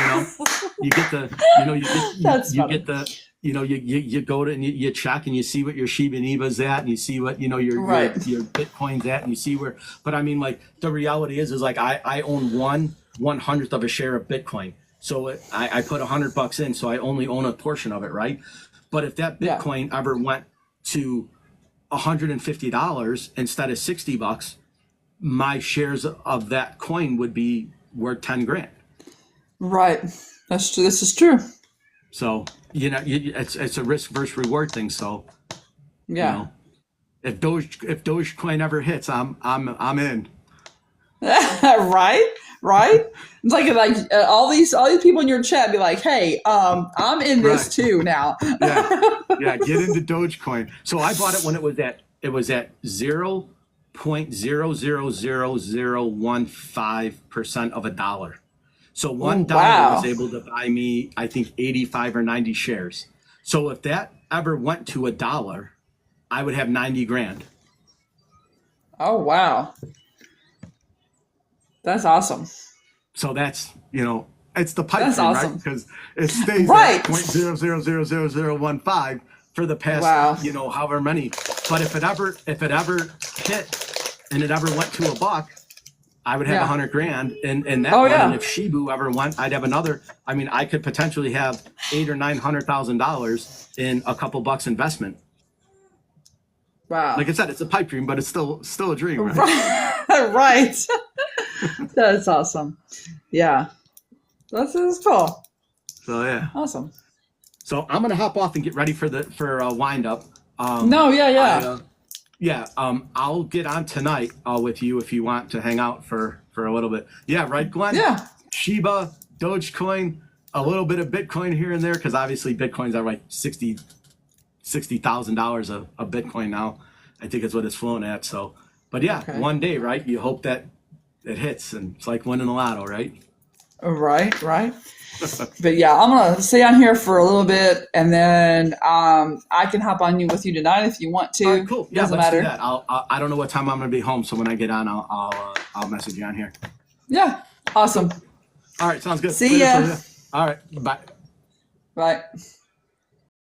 you get the, you get the, you go to and you check and you see what your Shiba Inu's at, and you see what your Bitcoin's at, and you see where. But I mean, like, the reality is like I own 1/100th of a share of Bitcoin. So I put $100 in, so I only own a portion of it, right? But if that Bitcoin ever went to $150 instead of $60, my shares of that coin would be worth 10 grand. Right. That's true. This is true. So, it's a risk versus reward thing. So, if Dogecoin ever hits, I'm in. Right. It's like all these people in your chat be like, hey, I'm in this too now. Get into Dogecoin. So I bought it when it was at 0.000015% of a dollar. So $1 was able to buy me, I think, 85 or 90 shares. So if that ever went to $1, I would have 90 grand. Oh, wow. That's awesome. So that's, it's the pipe dream, awesome. right? Because it stays at 0.000015 for the past, however many. But if it ever hit and it ever went to $1, I would have 100 grand in that one. And if Shibu ever went, I'd have another. I mean, I could potentially have $800,000 or $900,000 in a couple bucks investment. Wow. Like I said, it's a pipe dream, but it's still a dream, right? Right. That's awesome. Yeah. That's cool. So yeah. Awesome. So I'm gonna hop off and get ready for wind up. I'll get on tonight with you if you want to hang out for a little bit. Yeah, right, Glenn? Yeah. Shiba, Dogecoin, a little bit of Bitcoin here and there, because obviously Bitcoins are like $60,000 a Bitcoin now. I think it's what it's flown at. So, but one day, right? You hope that it hits, and it's like winning the lotto, right? Right. But yeah, I'm gonna stay on here for a little bit, and then I can hop on with you tonight if you want to. All right, cool. Yeah, Doesn't let's matter. do that. I don't know what time I'm gonna be home, so when I get on, I'll message you on here. Yeah, awesome. All right, sounds good. See ya. All right, bye. Bye.